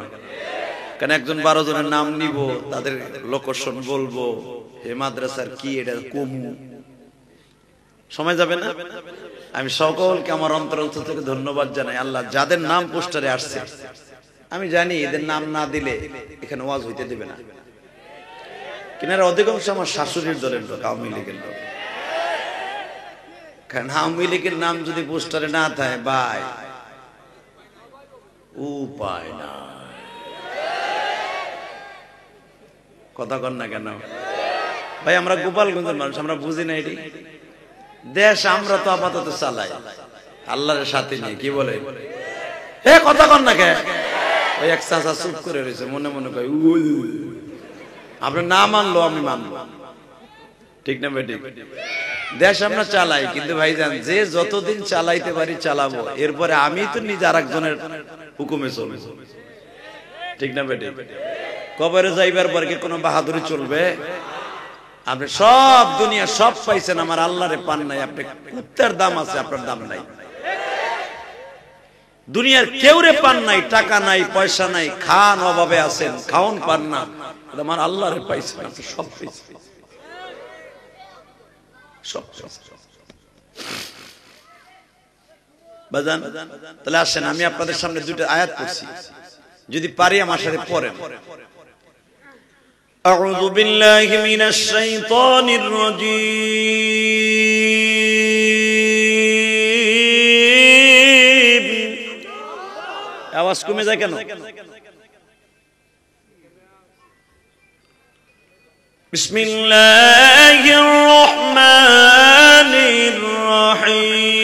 কারণ একজন 12 জনের নাম নিব, তাদের লোকেশন বলবো, হে মাদ্রাসার কি এটা কমু, সময় যাবে না। আমি সকলকে আমার অন্তর থেকে ধন্যবাদ জানাই। আল্লাহ যাদের নাম পোস্টারে আসছে, আমি জানি এদের নাম না দিলে এখানে ওয়াজ হইতে দেবে না। কিনারা অধিকাংশ আমার শাশুড়ির দলের লোক, আওয়ামী লীগের লোক। কারণ আওয়ামী লীগের নাম যদি পোস্টারে না থাকে ভাই উপায় না, কথা কন না কেন ভাই? আমরা গোপালগঞ্জের মানুষ, আমরা বুঝি না এটি দেশ। আমরা তো আপাতত চালাই আল্লাহর সাথে নিয়ে, কি বলে হে কথা কন না কে? ওই এক চাচা চুপ করে রয়েছে, মনে মনে কয় আপনার না মানলো আমি মানবো, ঠিক না বেটি? দেশ আমরা চালাই, কিন্তু ভাইজান যে যতদিন চালাইতে পারি চালাবো, এরপরে আমি তো নিজে আর একজনের হুকুমে চলবো, ঠিক না বেটি? কবরে যাইবার পরে কি কোনো বাহাদুরি চলবে? আপনি সব দুনিয়া সব পাইছেন, আমার আল্লাহরে পান নাই। আপনি কুত্তার দাম আছে, আপনার দাম নাই। দুনিয়ার কেউরে পান নাই, টাকা নাই, পয়সা নাই, খান অভাবে আছেন, খাওন পান না, আমার আল্লাহরে পাইছেন, আপনি সব পাইছেন, সব। বাজান, তাহলে আসেন আমি আপনাদের সামনে দুটো আয়াত পড়ছি, যদি পারি আমার সাথে পড়েন আউযু বিল্লাহি মিনাশ শাইতানির রাজীম। আওয়াজ কমে যায় কেন? বিসমিল্লাহির রহমানির রহিম।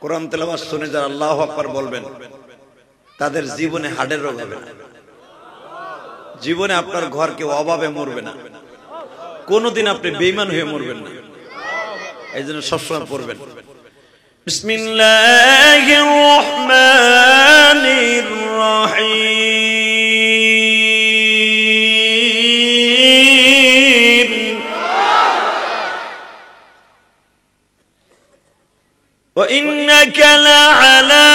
কোরআন তেলাওয়াত শুনে যারা আল্লাহু আকবার বলবেন তাদের জীবনে হার্টের রোগ হবে না, জীবনে আপনার ঘর কেউ অভাবে মরবে না, কোনোদিন আপনি বেঈমান হয়ে মরবেন না। এই জন্য সবসময় পড়বেন বিসমিল্লাহির রহমানির রহিম। ওয়া ইন্নাকা লাআলা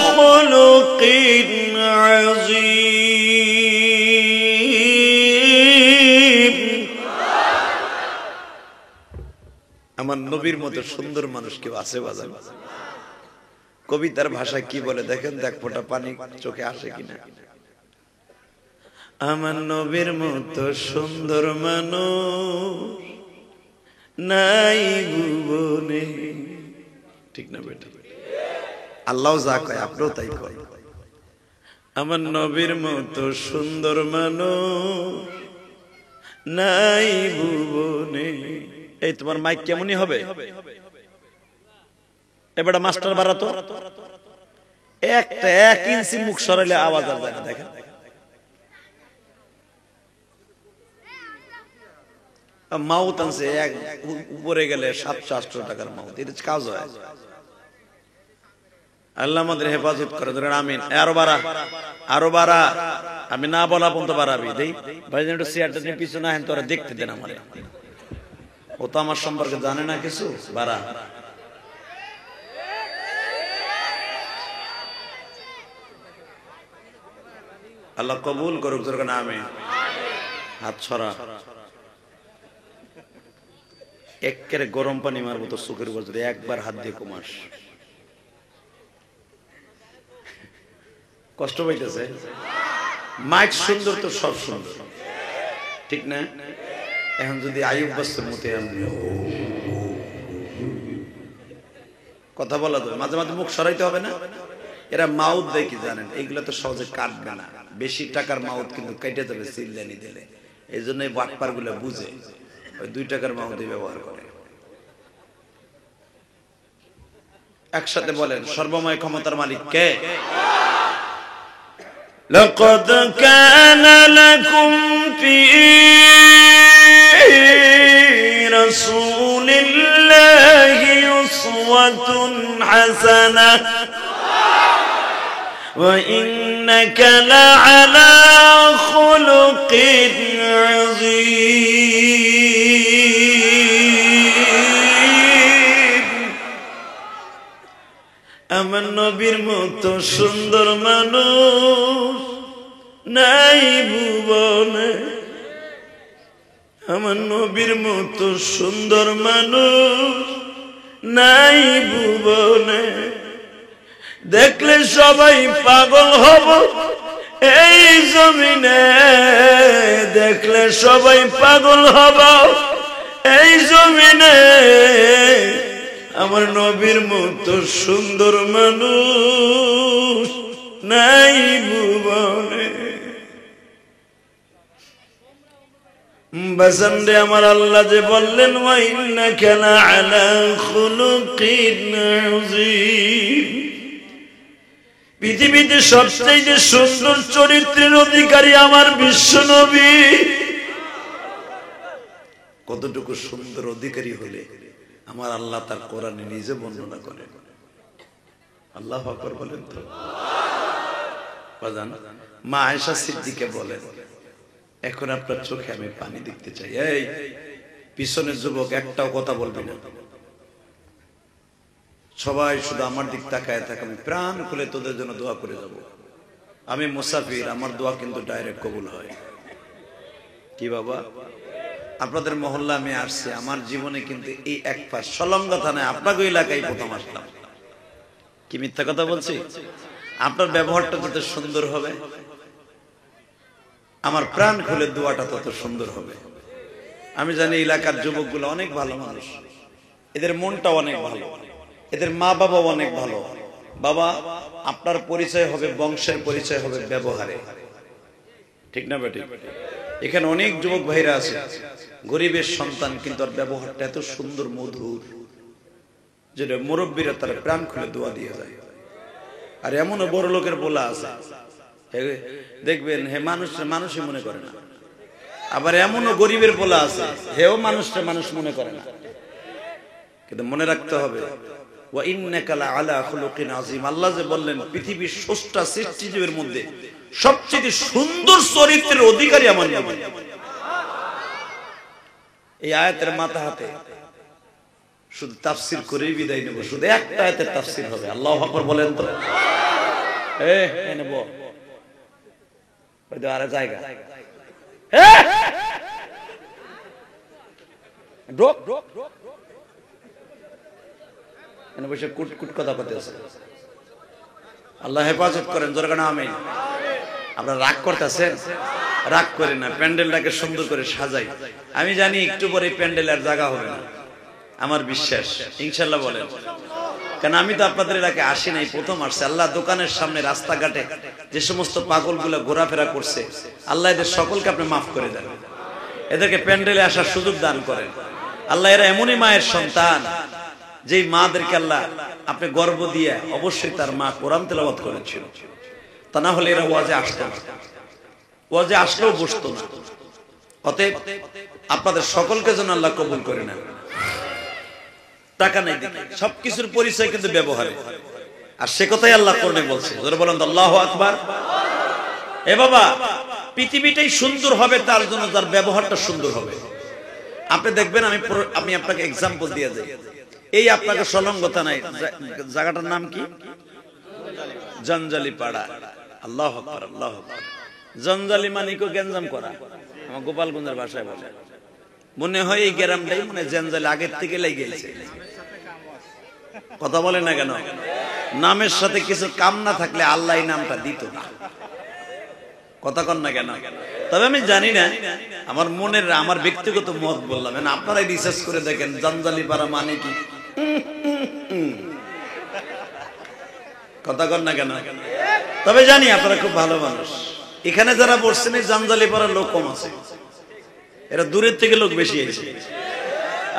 খুলুকিন আযীম। আমার নবীর মতো সুন্দর মানুষ কেউ আছে বাজার? কবিতার ভাষা কি বলে দেখেন, দেখ ফোঁটা পানি চোখে আসে কিনা। আমার নবীর মতো সুন্দর মানুষ নাই ভুবনে। ঠিক না বেটা? আল্লাহ যা কয় আপনিও তাই কয়। আমার নবীর মতো সুন্দর মানুষ নাই ভুবনে। এই তোমার মাইক কেমনই হবে? এবার মাস্টার বাড়া তো একটা 1 ইঞ্চি মুখ সরাইলে আওয়াজ আর যায় না। দেখেন মাউথ আনছে উপরে গেলে 700-800 টাকার মাউথ, এটা কাজ হয়। আল্লাহ আমাদের হেফাজত করে, ধরেন আমিন। আরো বাড়া, আমি না বলা পর্যন্ত বাড়াবি। দেই ভাই একটু চেয়ারটা নিয়ে পিছনে আহেন, তোরা দেখতে দেন আমার। ও তো আমার সম্পর্কে জানে না কিছু। বাড়া আল্লাহ কবুল করুক। দরকার আমিন। হাত ছড়া একেবারে গরম পানি মারবো তো চোখের বজরে, একবার হাত দিয়ে কমাস। কষ্ট পাইতেছে? মাইক সুন্দর তো সব সুন্দর, ঠিক না? এখন যদি আইয়ুব বাস্তর মতে কথা বলা যাবে, মাঝে মাঝে মুখ সরাইতে হবে না? এরা মাউথ দেয় কি জানেন? এইগুলা তো সহজে কাটবে না, বেশি টাকার মাউথ কিন্তু কেটে যাবে সিলদানি দিলে। এই জন্য এই বাটপার গুলা বুঝে ওই 2 টাকার মাউথই ব্যবহার করে। একসাথে বলেন, সর্বময় ক্ষমতার মালিক কে? লাকাদ কানা লাকুম ফি রাসূলিল্লাহি উসওয়াতুন হাসানাহ ওয়া ইন্নাকা লাআলা খুলুকিন আযীম। আমার নবীর মতো সুন্দর মানুষ নাই ভুবনে। আমার নবীর মতো সুন্দর মানুষ নাই ভুবনে। দেখলে সবাই পাগল হব এই জমিনে, দেখলে সবাই পাগল হব এই জমিনে। আমার নবীর মতো সুন্দর মানুষ নাই ভুবনে। বাজানরে আমার আল্লাহ যে বললেন ওয়া ইন্নাকা লাআলা খুলুকিন আযীম, পৃথিবীতে সবচেয়ে সুন্দর চরিত্রের অধিকারী আমার বিশ্ব নবী। কতটুকু সুন্দর অধিকারী হলে আমার আল্লাহ তার কোরআনে নিজে বর্ণনা করেন। আল্লাহু আকবার বলেন তো। বাজান মা আয়েশা সিদ্দিকা বলেন, এখন আপনার চোখে আমি পানি দেখতে চাই। এই পিছনের যুবক একটাও কথা বলবি না, সবাই শুধু আমার দিক তাকায় থাকে। আমি প্রাণ খুলে তোদের জন্য দোয়া করে যাব। আমি মুসাফির, আমার দোয়া কিন্তু ডাইরেক্ট কবুল হয়। কি বাবা? আপনাদের মহল্লা আমি আসছি, আমার জীবনে কিন্তু এই এক পাশ সলঙ্গা থানায় আপনাকে এলাকায় প্রথম আসলাম। কি মিথ্যা কথা বলছি? আপনার ব্যবহারটা যত সুন্দর হবে, আমার প্রাণ খুলে দোয়াটা তত সুন্দর হবে। আমি জানি এলাকার যুবকগুলো অনেক ভালো মানুষ, এদের মনটা অনেক ভালো, এদের মা বাবা অনেক ভালো। বাবা, আপনার পরিচয় হবে, বংশের পরিচয় হবে ব্যবহারে, ঠিক না বেটি? এখানে অনেক যুবক ভাইরা আছে, গরিবের সন্তান, কিন্তু আর ব্যবহারটা এত সুন্দর মধুর, যেটা মুরব্বীরা তার প্রাণ খুলে দোয়া দিয়ে যায়। আর এমনও বড় লোকের বলা আছে, দেখবেন হে মানুষই মনে করে না। আবার এমনও গরিবের বলা আছে, হেও মানুষটা মানুষ মনে করে না। কিন্তু মনে রাখতে হবে, ওয়া ইন্নাকা লাআলা খুলুকিন আযীম। আল্লাহ যে বললেন পৃথিবীর স্রষ্টা সৃষ্টিজীবের মধ্যে সবচেয়ে সুন্দর চরিত্রের অধিকারী আমার নবী। এই আয়াতের মাথা হাতে শুধু তাফসীর করেই বিদায় নেব, শুধু একটা আয়াতের তাফসীর হবে। আল্লাহু আকবার বলেন তো। নেব ওই তো আরে জায়গা বসে কুট কুট কথা করতেছে। আল্লাহ হেফাজত করেন, জোরে কানা আমিন। আপনারা রাগ করতেছেন? রাগ করে না, প্যান্ডেলটাকে সুন্দর করে সাজাই। আমি জানি একটু পরে প্যান্ডেল আর জায়গা হবে না, আমার বিশ্বাস। ইনশাল্লাহ বলেন, কারণ আমি তো আপনাদের এলাকায় আসি নাই, প্রথম আসছে। আল্লাহ দোকানের সামনে, রাস্তাঘাটে যে সমস্ত পাগলগুলো ঘোরাফেরা করছে, আল্লাহ এদের সকলকে আপনি মাফ করে দেন, এদেরকে প্যান্ডেলে আসার সুযোগ দান করেন। আল্লাহ এরা এমনই মায়ের সন্তান, যেই মাদেরকে আল্লাহ আপনি গর্ব দিয়ে, অবশ্যই তার মা কোরআন তেলাওয়াত করেছিল, তা না হলে এরা ওয়াজে আসতো না, ওয়াজে আসলেও বসতো না। অতএব আপনাদের সকলকে যেন আল্লাহ কবুল করে নেন। টাকা নাই দেখে সবকিছুর পরিচয় কিন্তু ব্যবহারে, আর সে কথাই আল্লাহ কোরআনে বলছে। জোরে বলেন আল্লাহু আকবার। এ বাবা, পৃথিবীটাই সুন্দর হবে তার জন্য যার ব্যবহারটা সুন্দর হবে। আপনি দেখবেন, আমি আপনাকে এক্সাম্পল দিয়ে যাই। এই আপনাকে সলঙ্গতা নাই, জায়গাটার নাম কি? জঞ্জালি পাড়া। আল্লাহু আকবার, আল্লাহু আকবার। জঞ্জালি মানে কি? গ্যাঞ্জাম করা। আমার গোপালগঞ্জের ভাষায় বলে। মনে হয় এই গ্রামটাই মানে জঞ্জালি আগের থেকে লেগে গেছে। কথা বলে না কেন? নামের সাথে কিছু কাম না থাকলে আল্লাহ এই নামটা দিত না। কথা কন না কেন? তবে আমি জানি না, আমার মনের, আমার ব্যক্তিগত মত বললাম, আপনারাই রিসার্চ করে দেখেন জঞ্জালি পাড়া মানে কি। কথা কন না কেন? তবে জানি আপনারা খুব ভালো মানুষ। এখানে যারা বসছেন এই জঞ্জালি পাড়ার লোক কম আছে, এরা দূরের থেকে লোক বেশি এসেছে।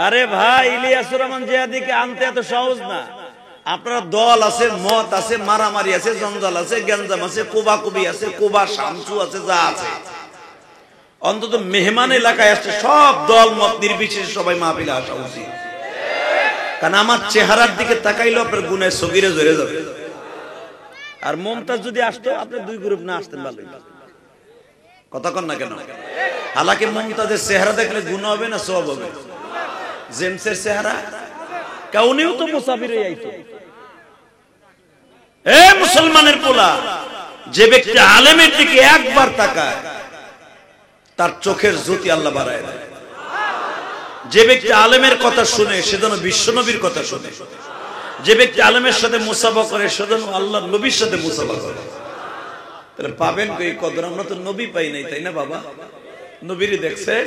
আরে ভাই, ইলিয়াসুর রহমান জিহাদিকে আনতে এত সহজ না। আপনারা দল আছে, মত আছে, মারামারি আছে, জঞ্জাল আছে, গ্যাঞ্জাম আছে, কোবাকুবি আছে, কোবা শামসু আছে, যা আছে। অন্তত মেহমান এলাকায় আসছে, সব দল মত নির্বিশেষে সবাই মাহফিলে আসা উচিত। কারণ আমার চেহারার দিকে তাকাইলেও আপনার গুনায় সগীরে জড়ে যাবে। আর মমতাজ যদি আসতো, আপনি দুই গ্রুপ না আসতেন ভালো। কথা কন না কেন? হালাকি মমতাজের চেহারা দেখলে গুনাহ হবে না সওয়াব হবে? জেমসের চেহারা কাউনিও তো মুসাফির হয়ে আইতো। এ মুসলমানের পোলা, যে ব্যক্তি আলেমের দিকে একবার তাকায়, তার চোখের জ্যোতি আল্লাহ বাড়ায় দেয়। যে ব্যক্তি আলেমের কথা শুনে, সে যেন বিশ্বনবীর কথা শুনে। যে ব্যক্তি আলেমের সাথে মুসাফা করে, সে যেন আল্লাহ নবীর সাথে মুসাফা করে। তাহলে পাবেন কই কদর? আমরা তো নবী পাই নাই, তাই না বাবা? নবীরই দেখছেন।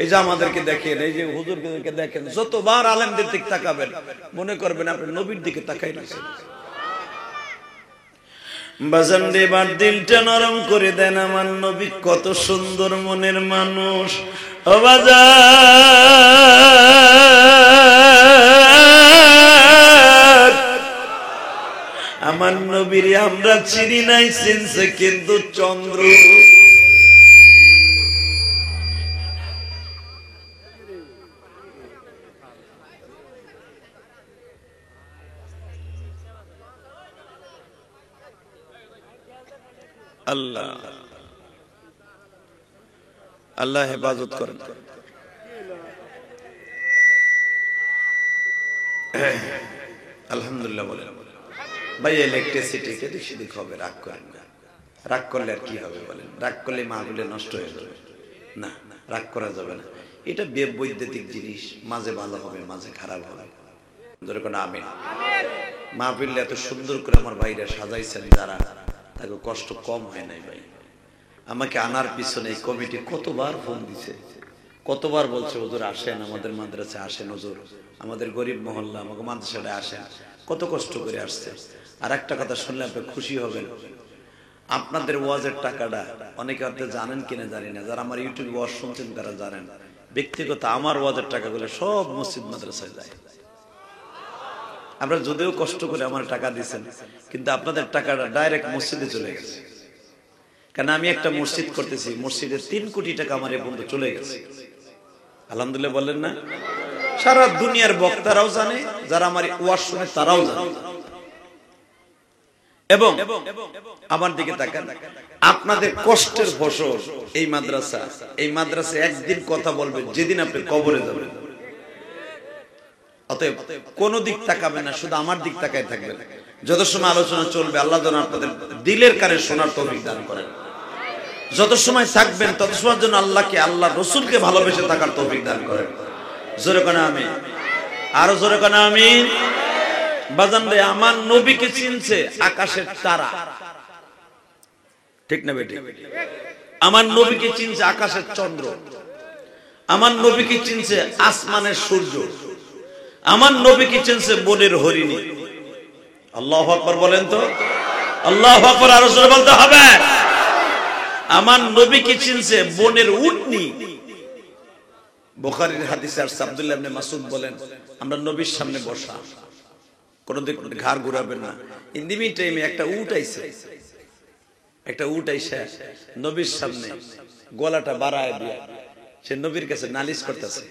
এই যে আমাদেরকে দেখেন, এই যে হুজুরকে দেখেন, যতবার আলেমদের দিকে তাকাবেন মনে করবেন আপনি নবীর দিকে তাকাই দিয়েছেন। বাজান রে, এবার দিলটা নরম করে দেন, আমার নবী কত সুন্দর মনের মানুষ। ও বাজান, আমার নবীর আমরা চিনি নাই, চিনছে কিন্তু চন্দ্র। আল্লাহ আল্লাহ হেফাজত করেন। আলহামদুলিল্লাহ বলেন। ভাই, ইলেকট্রিসিটি এদিক সেদিক হবে, রাগ করেন না। রাগ করলে আর কি হবে বলেন? রাগ করলে মাহফিল নষ্ট হয়ে যাবে না, রাগ করা যাবে না। এটা বৈদ্যুতিক জিনিস, মাঝে ভালো হবে মাঝে খারাপ হবে। যেরকম আমিন। মাহফিল এত সুন্দর করে আমার ভাইরা সাজাইছেন যারা, তাকে কষ্ট কম হয় নাই ভাই। আমাকে আনার পিছনে এই কমিটি কতবার ফোন দিছে, কতবার বলছে হুজুর আসেন আমাদের মাদ্রাসায় আসেন, হুজুর আমাদের গরিব মহল্লা আমাকে মাদ্রাসায় আসেন, কত কষ্ট করে আসছে। আর একটা কথা শুনলে আপনি খুশি হবেন, আপনাদের ওয়াজের টাকাটা অনেকে হয়তো জানেন কিনা জানি না, যারা আমার ইউটিউবে ওয়াজ শুনছেন তারা জানেন, ব্যক্তিগত আমার ওয়াজের টাকাগুলো সব মসজিদ মাদ্রাসায় যায়। আপনারা যদিও কষ্ট করে আমার টাকা দিচ্ছেন, কিন্তু আপনাদের টাকাটা ডাইরেক্ট মসজিদে চলে গেছে। কারণ আমি একটা মসজিদ করতেছি, মসজিদের 3 কোটি টাকা আমার এ পর্যন্ত চলে গেছে। আলহামদুলিল্লাহ বলেন না? সারা দুনিয়ার বক্তারাও জানে, যারা আমার ওয়াজ শুনে তারাও জানে। এবং আমার দিকে তাকান, আপনাদের কষ্টের ফসল এই মাদ্রাসা। এই মাদ্রাসা একদিন কথা বলবে যেদিন আপনি কবরে যাবেন। অতএব কোন দিক তাকাবেন না, শুধু আমার দিক তাকায় থাকবেন। যত সময় আলোচনা চলবে আল্লাহ যেন আপনাদের দিলের কারে শোনার তৌফিক দান করেন। যত সময় থাকবেন তত সময়ের জন্য আল্লাহকে, আল্লাহ রসুলকে ভালোবেসে থাকার তৌফিক দান করেন। জোরে কোন আমিন, আরো জোরে কোন আমিন। বাজান রে, আমার নবীকে চিনছে আকাশের তারা, ঠিক না বেটি? আমার নবীকে চিনছে আকাশের চন্দ্র, আমার নবীকে চিনছে আসমানের সূর্য, আমার নবীকে চিনছে বনের হরিণী। আল্লাহু আকবার বলেন তো, আল্লাহু আকবার আরো জোরে বলতে হবে। আমার নবীকে চিনছে বনের উটনি। বুখারীর হাদিসে আসছে, আব্দুল্লাহ ইবনে মাসউদ বলেন, আমরা নবীর সামনে বসা, কোনদিন ঘাড় ঘুরাবেন না। ইন দি মিন টাইমে একটা উট আইছে, একটা উট আইসা নবীর সামনে গলাটা বাড়ায় দিয়ে সে নবীর কাছে নালিশ করতেছে।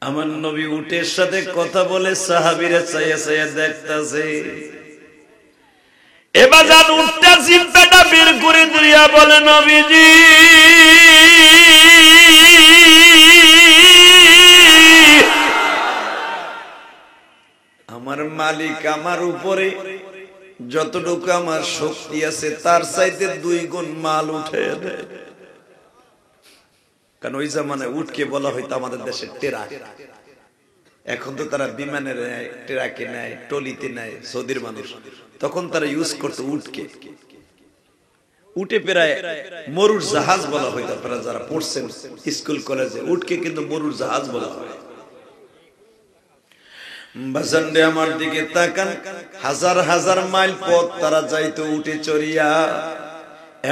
আমার নবী উটের সাথে কথা বলে সাহাবীরা চাইয়া চাইয়া দেখতাছে। এবার যান উটটা জিব্বাটা বের করে দিয়া বলে, নবীজি আমার মালিক আমার উপরে যতটুকু আমার শক্তি আছে তার চাইতে 2 গুণ মাল উঠে দেয়। কারণ ওই জামানায় উটকে বলা হইতো আমাদের দেশের টেরা। এখন তো তারা বিমানের নেয়, ট্রাকে নেয়, টলিতে নেয় সৌদির মানুষ। তখন তারা ইউজ করতো উটকে। উটে প্রায় মরুর জাহাজ বলা হইতো। আপনারা যারা পড়ছেন স্কুল কলেজে, উটকে কিন্তু মরুর জাহাজ বলা হয়। বাজানরে আমার দিকে তাকান, হাজার হাজার মাইল পথ তারা যাইতো উটে চড়িয়া।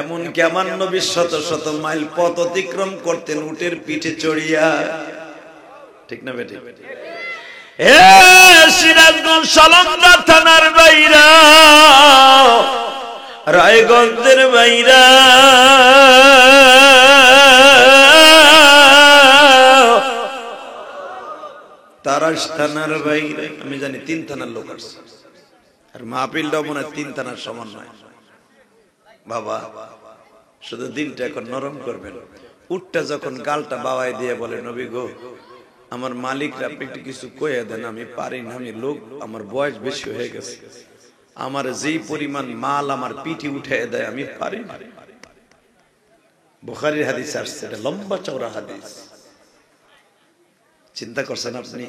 এমনকি আমার নবী শত শত মাইল পথ অতিক্রম করতেন উটের পিঠে চড়িয়া, ঠিক না বেটি? সিরাজগঞ্জ সালন্দা থানার বাইরা, রায়গঞ্জের বাইরা, তারাস থানার বাইরে, আমি জানি 3 থানার লোক আছে। আর মাহফিলটাও মনে হয় 3 থানার সমান নয়। বাবা শুধু দিনটা এখন নরম করবেন। উটটা যখন গালটা বাওয়ায় দিয়ে বলে, নবী গো আমার মালিকরা আপনি একটু কিছু কয়ে দেন, আমি পারি না, আমি লোক, আমার বয়স বেশি হয়ে গেছে, আমার যেই পরিমাণ মাল আমার পিঠে উঠে দেয় আমি পারি না। বুখারীর হাদিস আসছে, এটা লম্বা চওড়া হাদিস। চিন্তা করছেন আপনি?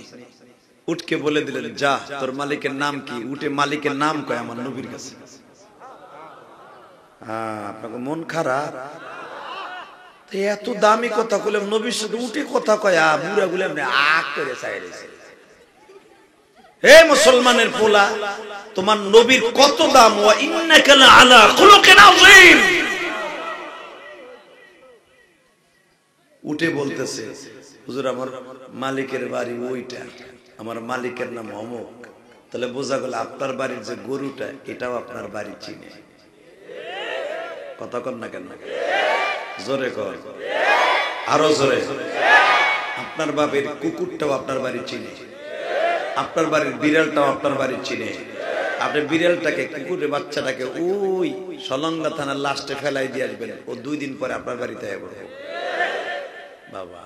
উটকে বলে দিলেন, যা তোর মালিকের নাম কি? উটে মালিকের নাম কয় আমার নবীর কাছে। আপনাকে মন খারাপ? এত দামি কথা কইলাম, নবীর সাথে উঠে কথা কয়, বুড়া গুলো এমনি আগ করে চাইছে। হে মুসলমানের পোলা, তোমার নবীর কত দাম! ওয়া ইন্নাকা লাআলা খুলুকিন আযীম। উঠে বলতেছে, হুজুর আমার মালিকের বাড়ি ওইটা, আমার মালিকের নাম অমুক। তাহলে বোঝা গেল আপনার বাড়ির যে গরুটা, এটাও আপনার বাড়ি চিনে। কথা কর না কেন? জোরে কর, আরো জোরে। আপনার বাপের কুকুরটাও আপনার বাড়ি চিনে, আপনার বাড়ির বিড়ালটাও আপনার বাড়ি চিনে। আপনি বিড়ালটাকে, কুকুরের বাচ্চাটাকে ওই সলঙ্গা থানার লাস্টে ফেলাই দিয়ে আসবেন, ও 2 দিন পরে আপনার বাড়িতে আসবে। বাবা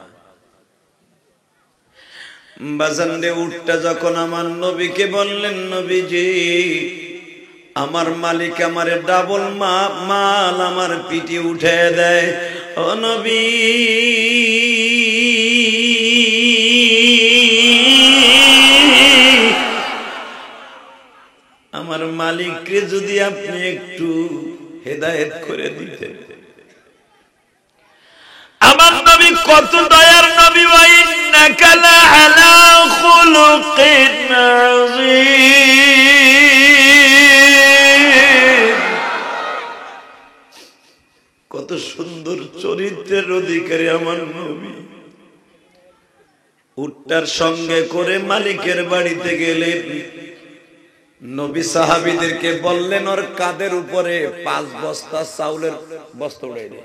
বাজানরে, উটটা যখন আমার নবীকে বললেন, নবীজি আমার মালিক আমারে ডাবল মাল আমার পিঠে উঠে দেয়, ও নবী আমার মালিককে যদি আপনি একটু হেদায়েত করে দিতেন। আমার নবী কত দয়ার নবী, ওয়া ইন্নাকা লাআলা খুলুকিন আযীম, কত সুন্দর চরিত্রের অধিকারী আমার নবী। উটটার সঙ্গে করে মালিকের বাড়িতে গেলেন। নবী সাহাবীদেরকে বললেন ওর কাঁধের উপরে 5 বস্তা চাউলের বস্তা উড়াই দে।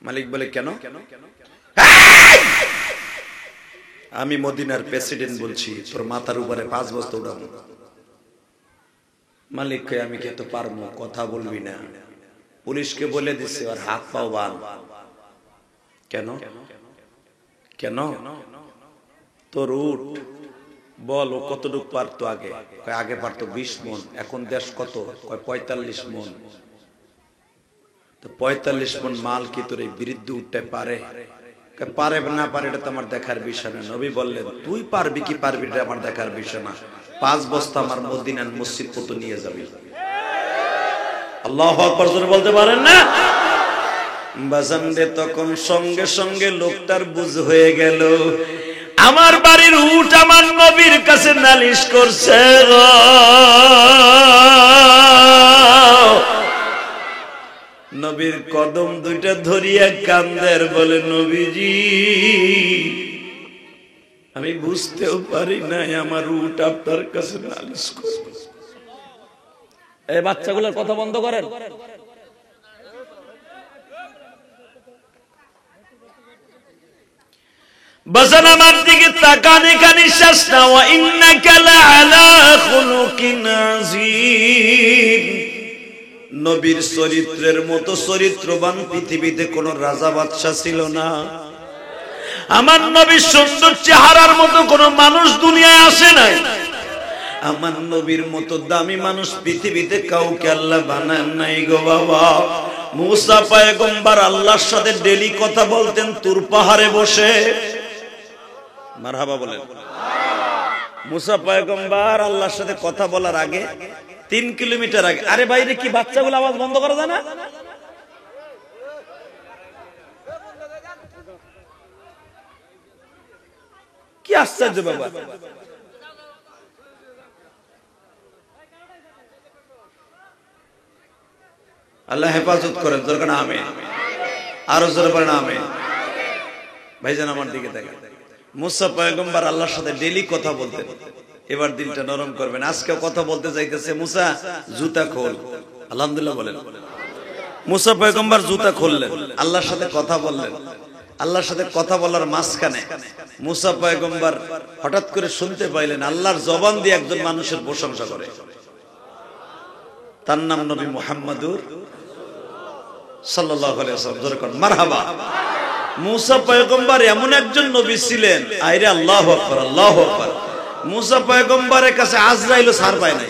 মালিক বলে কেন? আমি মদিনার প্রেসিডেন্ট বলছি, তোর মাথার উপরে 5 বস্তা উড়াবো। মালিক কয় আমি কে তো পারবো, কথা বলবি না। পুলিশকে বলে দিছে আর হাত পাও বাঁধ। কেন কেন? তোর উট বল ও কতটুক পারতো আগে? আগে পারতো 20 মন, এখন দেশ কত? 45 মন। তো 45 মন মাল কি তোর এই বিরুদ্ধে উঠতে পারে? পারে না পারে এটা তো আমার দেখার বিষয় না। নবী বললেন তুই পারবি কি পারবি এটা আমার দেখার বিষয় না। 5 বস্তা আমার মদিনার মসজিদ কত নিয়ে যাবি। আল্লাহু আকবার জোরে বলতে পারেন না? বাজান রে তখন সঙ্গে সঙ্গে লোকটার বুঝ হয়ে গেল আমার বাড়ির উট আমার নবীর কাছে নালিশ করছে। নবীর কদম দুইটা ধরিয়া কান্দের বলে নবীজি আমি বুঝতেও পারি নাই আমার উট আপনার কাছে নালিশ করবে। এই বাচ্চাগুলোর কথা বন্ধ করেন। বাজান আমার দিকে তাকান, এখানে শেষ না। ওয়া ইন্নাকা লাআলা খুলুকিন আযীম, নবীর চরিত্রের মতো চরিত্রবান পৃথিবীতে কোন রাজা বাদশা ছিল না। আমার নবীর সুন্দর চেহারার মতো কোন মানুষ দুনিয়ায় আসে নাই। আমার নবীর মতো দামি মানুষ পৃথিবীতে কাউকে আল্লাহ বানান নাই গো বাবা। মুসা পয়গম্বর আল্লাহর সাথে ডেলি কথা বলতেন তুর পাহাড়ে বসে। মারহাবা বলেন। মুসা পয়গম্বর আল্লাহর সাথে কথা বলার আগে 3 কিলোমিটার আগে, আরে বাইরে কি বাচ্চাগুলো আওয়াজ বন্ধ করা যায় না? কি আশ্চর্য বাবা। আল্লাহ হেফাজত করেন, দরকার আমিন। আরো জোরে পড়েন আমিন। ভাইজান আমার দিকে দেখেন, মুসা পয়গম্বর আল্লাহর সাথে ডেইলি কথা বলতেন। এবার দিনটা নরম করবেন। আজকে কথা বলতে যাইতেছে মুসা জুতা খোল। আলহামদুলিল্লাহ বলেন। মুসা পয়গম্বর জুতা খুললেন, আল্লাহর সাথে কথা বললেন। আল্লাহর সাথে কথা বলার মাঝখানে মুসা পয়গম্বর হঠাৎ করে শুনতে পাইলেন আল্লাহর জবান দিয়ে একজন মানুষের প্রশংসা করে। তার নাম নবী মুহাম্মদুর সাল্লাল্লাহু আলাইহি ওয়াসাল্লাম। জোরে কোন মারহাবা। মুসা পয়গম্বর এমন একজন নবী ছিলেন, আইরে আল্লাহু আকবার আল্লাহু আকবার। মুসা পয়গম্বরের কাছে আজরাইলও ছাড় পায় নাই।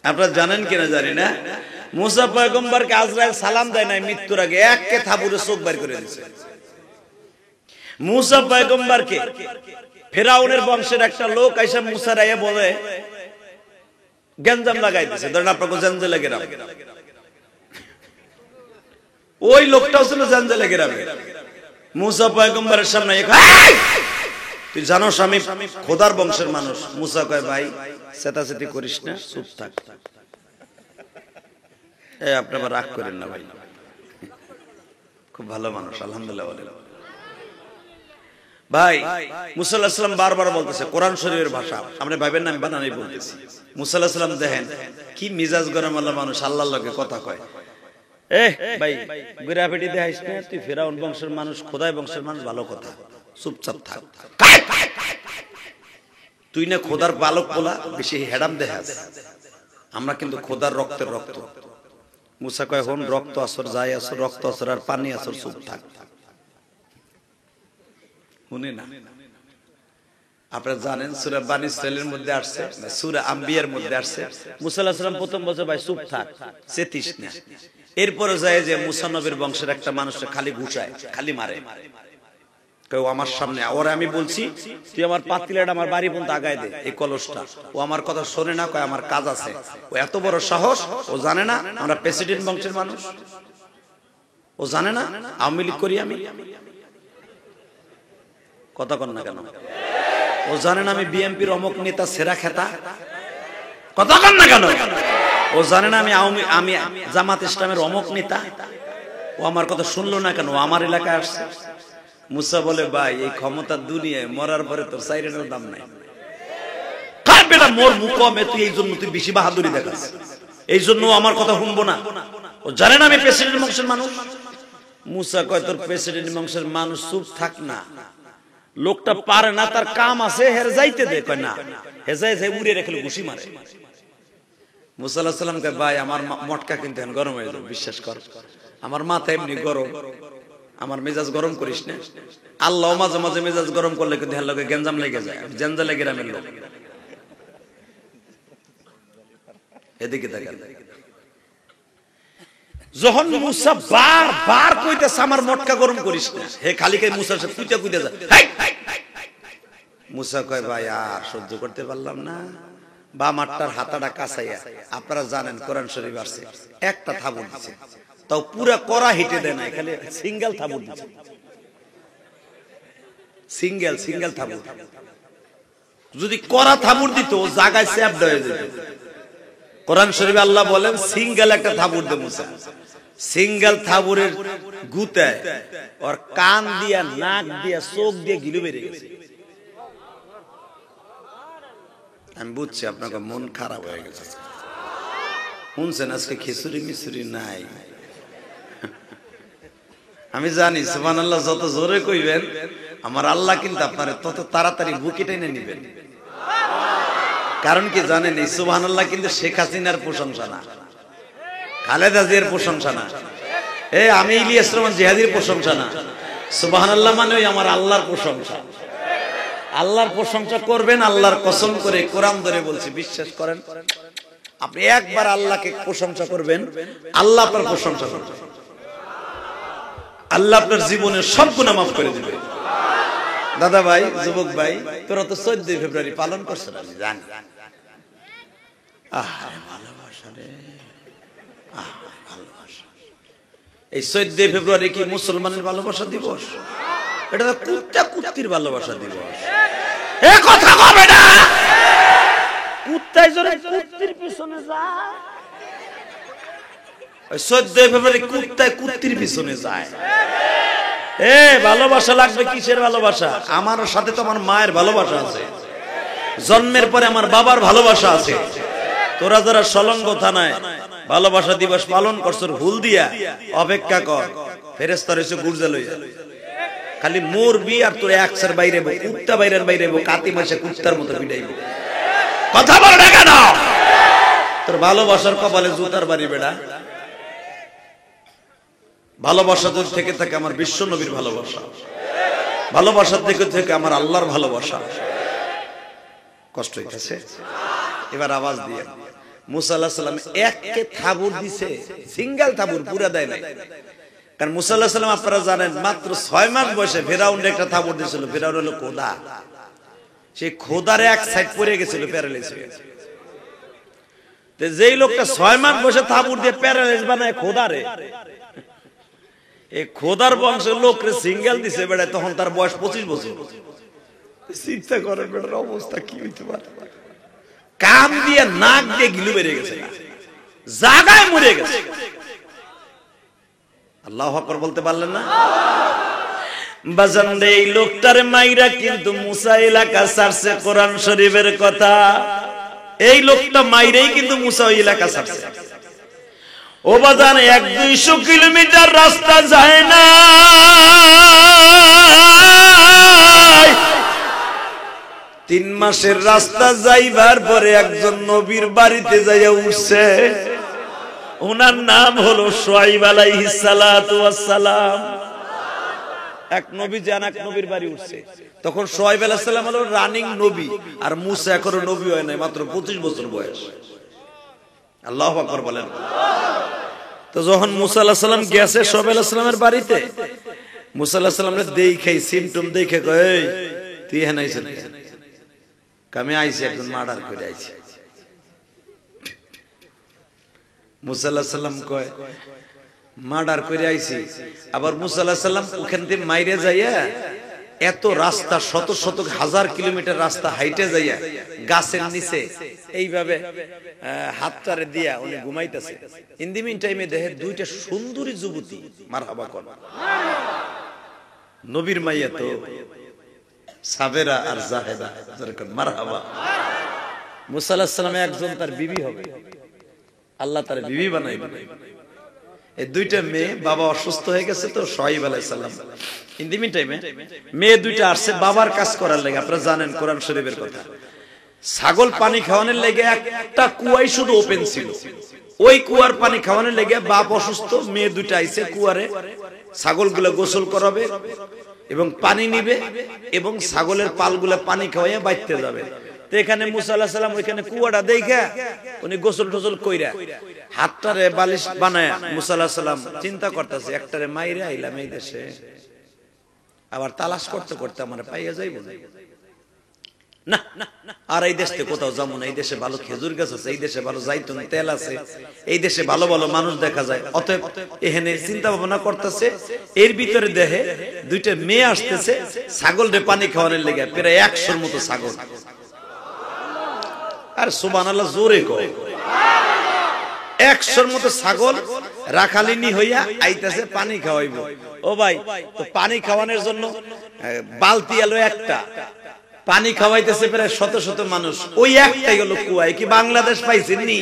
আপনারা জানেন কিনা জানি না, মুসা পয়গম্বরকে আজরাইল সালাম দেয় নাই মৃত্যুর আগে, এককে থাবুরে চোখ বের করে দিয়েছে। মুসা পয়গম্বরকে ফেরাউনের বংশের একটা লোক আইসা মুসা রাইয়া বলে গঞ্জাম লাগাই দিয়েছে। ধরেন আপনাকে জঞ্জালে গ্রাম, ওই লোকটাও ছিল জঞ্জালে গ্রামে। মুসা পয়গম্বরের সামনে তুই জানোস আমি খোদার বংশের মানুষ। মুসা কয় ভাই চেতাচেতি করিস না, চুপ থাক। আপনি আবার রাগ করেন না ভাই, খুব ভালো মানুষ আলহামদুলিল্লাহ বলেন। ভাই মুসা আলাইহিস সালাম বারবার বলতেছে কোরআন শরীফের ভাষা, আপনি ভাবেন না আমি বানানি বলতেছি। মুসা আলাইহিস সালাম দেখেন কি মিজাজ গরম আল্লাহ মানুষ, আল্লাহর লগে কথা কয়। ভাই গুরাফেটি দেখাইস না, তুই ফেরাউন বংশের মানুষ, খোদাই বংশের মানুষ, ভালো কথা, চুপচাপ থাক। তুই না খোদার বালক পোলা, বেশি হেডাম দেখাস। আমরা কিন্তু খোদার রক্তের রক্ত। মুসা কয় হন রক্ত আসর যাই আসর, রক্ত আসর আর পানি আসর, চুপ থাক। শুনে না আপনারা জানেন সূরা বানী ইসরাঈলের মধ্যে আসছে, সূরা আম্বিয়ার মধ্যে আসছে, মুসা আলাইহিস সালাম প্রথম বছর ভাই চুপ থাক, চেতিস না। এরপরে যায় যে মুসা নবীর বংশের একটা মানুষকে খালি ঘুষায়, খালি মারে, কেউ আমার সামনে, ওরে আমি বলছি তুই আমার পাতিলাটা আমার বাড়ি পর্যন্ত আগায় দে, এই কলসটা, ও আমার কথা শোনে না, কয় আমার কাজ আছে। ও এত বড় সাহস, ও জানে না আমরা প্রেসিডেন্ট বংশের মানুষ, ও জানে না আওয়ামী লীগ করি আমি, কথা কন না কেন? ও জানে না আমি বিএনপির অমুক নেতা সেরা খেতা, কথা কন না কেন? ও জানে না আমি জামাত ইসলামের অমুক নেতা, ও আমার কথা শুনলো না কেন? ও আমার এলাকায় আসছে। মুসা বলে ভাই এই ক্ষমতার দুনিয়ায় মরার পরে তোর সাইরেনের দাম নাই। কার বেটা মোর মুকমে তুই এই জন্য তুই বেশি বাহাদুরি দেখাস, এই জন্য আমার কথা শুনবো না। ও জানে না আমি প্রেসিডেন্ট বংশের মানুষ। মুসা কয় তোর প্রেসিডেন্ট বংশের মানুষ, চুপ থাক না, লোকটা পারে না, তার কাম আছে, হের যাইতে দে। কয় না, হে যাই উড়ে রেখে ঘুষি মারে। মুসা আলাইহিস সালাম কয় ভাই আমার মটকা কিন্তু এখন গরম হয়ে যাবে, বিশ্বাস কর, আমার মাথা এমনি গরম, আমার মেজাজ গরম করিস না। আল্লাহ মাঝে মাঝে মেজাজ গরম করলে কিন্তু হের লগে গেঞ্জাম লেগে যায়, জেনজালে গ্রামের লোক। এদিকে দেখেন, যখন মুসা বারবার কইতেছে আমার মটকা গরম করিস না, হে খালি কে মুসার সাথে কুইতে কুইতে যায়। মুসা কয় ভাই আর সহ্য করতে পারলাম না, বা মাঠটার হাতাটা কাছাইয়া, আপনারা জানেন কোরআন শরীফ আছে, একটা থাবুর দিছে, তাও পুরা করা হিটে দেয় না, খালি সিঙ্গেল থাবুর দিছে, সিঙ্গেল থাবুর। যদি করা থাবুর দিত ও জায়গায় স্যাপড হয়ে যেত। কোরআন শরীফে আল্লাহ বলেন সিঙ্গেল একটা থাবুর দে মুসা, সিঙ্গেল থাবুরের গুতায় ওর কান দিয়া, নাক দিয়া, চোখ দিয়ে গিলু বেরিয়ে গেছে। আমি বুঝছি আপনাকে মন খারাপ হয়ে গেছে, শুনছেন আজকে খিচুড়ি মিচুড়ি নাই। আমি জানি সুবহানাল্লাহ যত জোরে কইবেন আমার আল্লাহ কিন্তু আপনার তত তাড়াতাড়ি বুকে টেনে নিবেন। কারণ কি জানেন, এই সুবহানাল্লাহ কিন্তু শেখ হাসিনার প্রশংসা না, খালেদা জিয়ার প্রশংসা না, আমি ইলিয়াস রহমান জিহাদির প্রশংসা না। সুবহানাল্লাহ মানে ওই আমার আল্লাহর প্রশংসা। আল্লাহর প্রশংসা করবেন, আল্লাহর কসম করে কোরআন ধরে বলছি, বিশ্বাস করেন, আপনি একবার আল্লাহকে প্রশংসা করবেন, আল্লাহ আপনার প্রশংসা করবেন, আল্লাহ আপনার জীবনের সব গুনাহ মাফ করে দিবে। দাদা ভাই, যুবক ভাই, তোরা তো 14 ফেব্রুয়ারি পালন করছেন, আমি জানি। ভালোবাসা রে, ভালোবাসা। এই 14 ফেব্রুয়ারি কি মুসলমানের ভালোবাসা দিবস? এটা তো কুত্তা কুত্তির ভালোবাসা দিবস। এ কথা কবে না, কুত্তাই জোরে কুত্তির পিছনে যায়, 14 ফেব্রুয়ারি কুত্তায় কুত্তির পিছনে যায়। ভালোবাসা লাগবে, কিসের ভালোবাসা? আমার সাথে তো আমার মায়ের ভালোবাসা আছে, জন্মের পরে আমার বাবার ভালোবাসা আছে। তোরা যারা সলঙ্গ থানায় ভালোবাসা দিবস পালন করছর ভুল দিয়া, অপেক্ষা কর, ফেরেশতারা এসে গুরজা লইয়া খালি মরবি, আর তোর একসার বাইরে কুত্তা বাইরের বাইরে কাতি মাসে কুত্তার মতো পিটাইব। কথা বল না কেন? তোর ভালোবাসার কপালে জুতার বাড়ি বেড়া। ভালোবাসা তোর থেকে থাকে আমার বিশ্ব নবীর ভালোবাসা, ভালোবাসার থেকে থেকে আমার আল্লাহর ভালোবাসা। কষ্ট হইতেছে? এবার আওয়াজ দিয়ে মুসা আলাইহিস সালাম এককে থাবুর দিছে, সিঙ্গেল থাবুর, পুরা দেয় নাই। কারণ মুসা আলাইহিস সালাম আপনারা জানেন মাত্র 6 মাস বয়সে ফেরাউন একটা থাবুর দিয়েছিল। ফেরাউন হলো খোদা, সেই খোদারে এক সাইড পড়ে গেছিল, প্যারালাইজ হয়ে গেছে। যেই লোকটা 6 মাস বয়সে থাবুর দিয়ে প্যারালাইজ বানায় খোদারে, এই খোদার বংশের লোকরে সিঙ্গেল দিছে বেড়ায়, তখন তার বয়স 25 বছর। চিন্তা করেন বেটার অবস্থা কি হইতে পারে। কাম দিয়ে নাক দিয়ে গিলু বেরিয়ে গেছে, জায়গায় মরে গেছে। আল্লাহু আকবার বলতে পারলেন না? বাজান রে, এই লোকটারে মাইরা কিন্তু মুসা এলাকা ছাড়ছে, কোরআন শরীফের কথা। এই লোকটা মাইরেই কিন্তু মুসা ওই এলাকা ছাড়ছে। ও বাজান, 100-200 কিলোমিটার রাস্তা যায় না, 3 মাসের রাস্তা যাইবার পরে একজন নবীর বাড়িতে যাইয়া উঠছে। ওনার নাম হলো শুআয়ব আলাইহিস সালাতু ওয়াস সালাম। এক নবী যে এক নবীর বাড়ি উঠছে, তখন শুআয়ব আলাইহিস সালাম হলো রানিং নবী, আর মূসা এখনো নবী হয় নাই, মাত্র 25 বছর বয়স। আল্লাহু আকবার বলেন। তো যখন মূসা আলাইহিস সালাম গেছে শুআয়ব আলাইহিস সালামের বাড়িতে, মূসা আলাইহিস সালামের দেখে সিমটম দেখে কয়, এই তুই এখানে আইছিস? আমি আইছি একজন মার্ডার করে আইছি। মূসা আলাইহিস সালাম কয়, মার্ডার করে আইছি? আবার মূসা আলাইহিস সালাম ওখান থেকে মাইরে যাইয়া এত রাস্তা, শত শত হাজার কিলোমিটার রাস্তা হাইটে যাইয়া গাছের নিচে এইভাবে হাতটারে দিয়া উনি ঘুমাইতেছে। ইন দি মিন টাইমে দেখে দুইটা সুন্দরী যুবতী, মারহাবা কোন নবীর মাইয়া তো সাবেরা আর জাহেদা, যেরকম মারহাবা। মূসা আলাইহিস সালামে একজন তার বিবি হবে, আল্লাহ তার বিবি বানাইবে। এই দুইটা মেয়ে, বাবা অসুস্থ হয়ে গেছে তো শুআয়ব আলাইহিস সালাম, ইন দি মিন টাইমে মেয়ে দুইটা আসছে বাবার কাজ করার লাগে। আপনারা জানেন কোরআন শরীফের কথা, ছাগল পানি খাওয়ানোর লেগে একটা কুয়াই শুধু ওপেন ছিল, ওই কুয়ার পানি খাওয়ানোর লেগে বাপ অসুস্থ, মেয়ে দুইটা আইছে কুয়ারে ছাগলগুলো গোসল করাবে এবং পানি নিবে এবং ছাগলের পালগুলা পানি খাওয়াইয়া বাইতে যাবে। তো এখানে মূসা আলাইহিস সালাম ওইখানে কুয়াটা দেখা উনি গোসল টোসল কইরা হাতটারে বালিশ বানায়া মূসা আলাইহিস সালাম চিন্তা করতেছে, একটারে মাইরে আইলাম এই দেশে, আবার তালাশ করতে করতে আমার পাইয়া যাইব না, আর এই দেশে কোথাও যাবো না, এই দেশে ভালো খেজুর গাছ আছে, এই দেশে ভালো জাইতুন তেল আছে, এই দেশে ভালো ভালো মানুষ দেখা যায়। অতএব এখানে চিন্তা ভাবনা করতেছে, এর ভিতরে দেখে দুইটা মেয়ে আসতেছে ছাগলরে পানি খাওয়ানোর লেগে, প্রায় 100-র মতো ছাগল। আর সুবহানাল্লাহ, জোরে কও, 100-র মতো ছাগল রাখালিনী হইয়া আইতাছে পানি খাওয়াইব। ও ভাই, তো পানি খাওয়ানোর জন্য বালতি এলো একটা, পানি খাওয়াইতেছে প্রায় শত শত মানুষ, ওই একটাই হলো কুয়ায়। কি বাংলাদেশ পাইছেন নি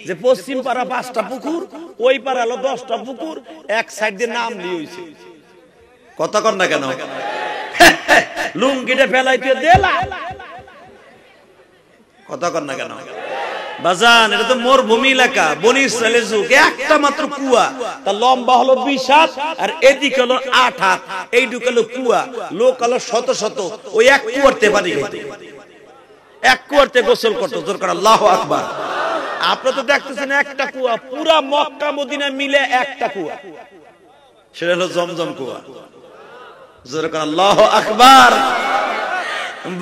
যে পশ্চিম পাড়া 5টা পুকুর, ওই পাড়া হলো 10টা পুকুর, এক সাইড দিয়ে নাম দিয়ে হইছে। কথা কর না কেন? লুঙ্গিটা ফেলাইতে দেলা, কথা কর না কেন? বাজান, এটা তো মরুভূমি এলাকা, বনি ইসরাইলের যুগ, একটা মাত্র কুয়া, তার লম্বা হলো 20 হাত আর এদিকে হলো 8 হাত, এইটুকু হলো কুয়া, লোক হলো শত শত, ওই এক কুয়ারতে পানি খেত, এক কুয়ারতে গোসল করতো। জোর করে আল্লাহু আকবার। আপনারা তো দেখতেছেন একটা কুয়া, পুরা মক্কা মদিনা মিলে একটা কুয়া, সেটা হলো জমজম কুয়া। জোর করে আল্লাহু আকবার।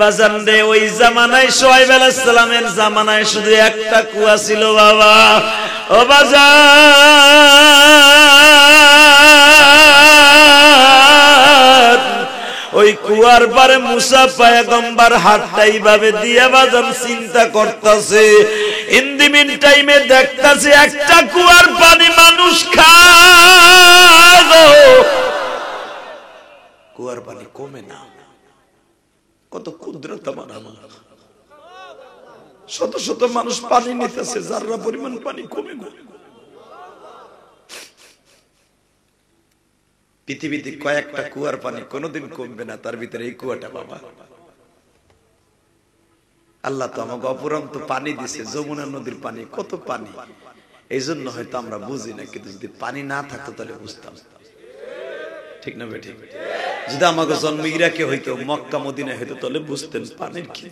বাজান রে, ওই জামানায় শুআয়ব আলাইহিস সালামের জামানায় শুধু একটা কুয়া ছিল বাবা। ও বাজান, ওই কুয়ার পারে মুসা পয়গম্বর হাতটা এইভাবে দিয়ে বাজান চিন্তা করতেছে, ইন দি মিন টাইমে দেখতেছে একটা কুয়ার পানি মানুষ খায়, কুয়ার পানি কমে না। কত কুদরত আমার আল্লাহ, শত শত মানুষ পানি নিতেছে, যারা পরিমাণ পানি কমে না। পৃথিবীতে কয়েকটা কুয়ার পানি কোনোদিন কমবে না, তার ভিতরে এই কুয়াটা বাবা। আল্লাহ তো আমাকে অপরন্ত পানি দিছে, যমুনা নদীর পানি, কত পানি, এই জন্য হয়তো আমরা বুঝি না, কিন্তু যদি পানি না থাকতো তাহলে বুঝতাম। ঠিক না বেঠিক? যদি আমাকে জন্ম ইরাকে হইতো, মক্কা মদিনা হইতো, তাহলে বুঝতেন পানির কি।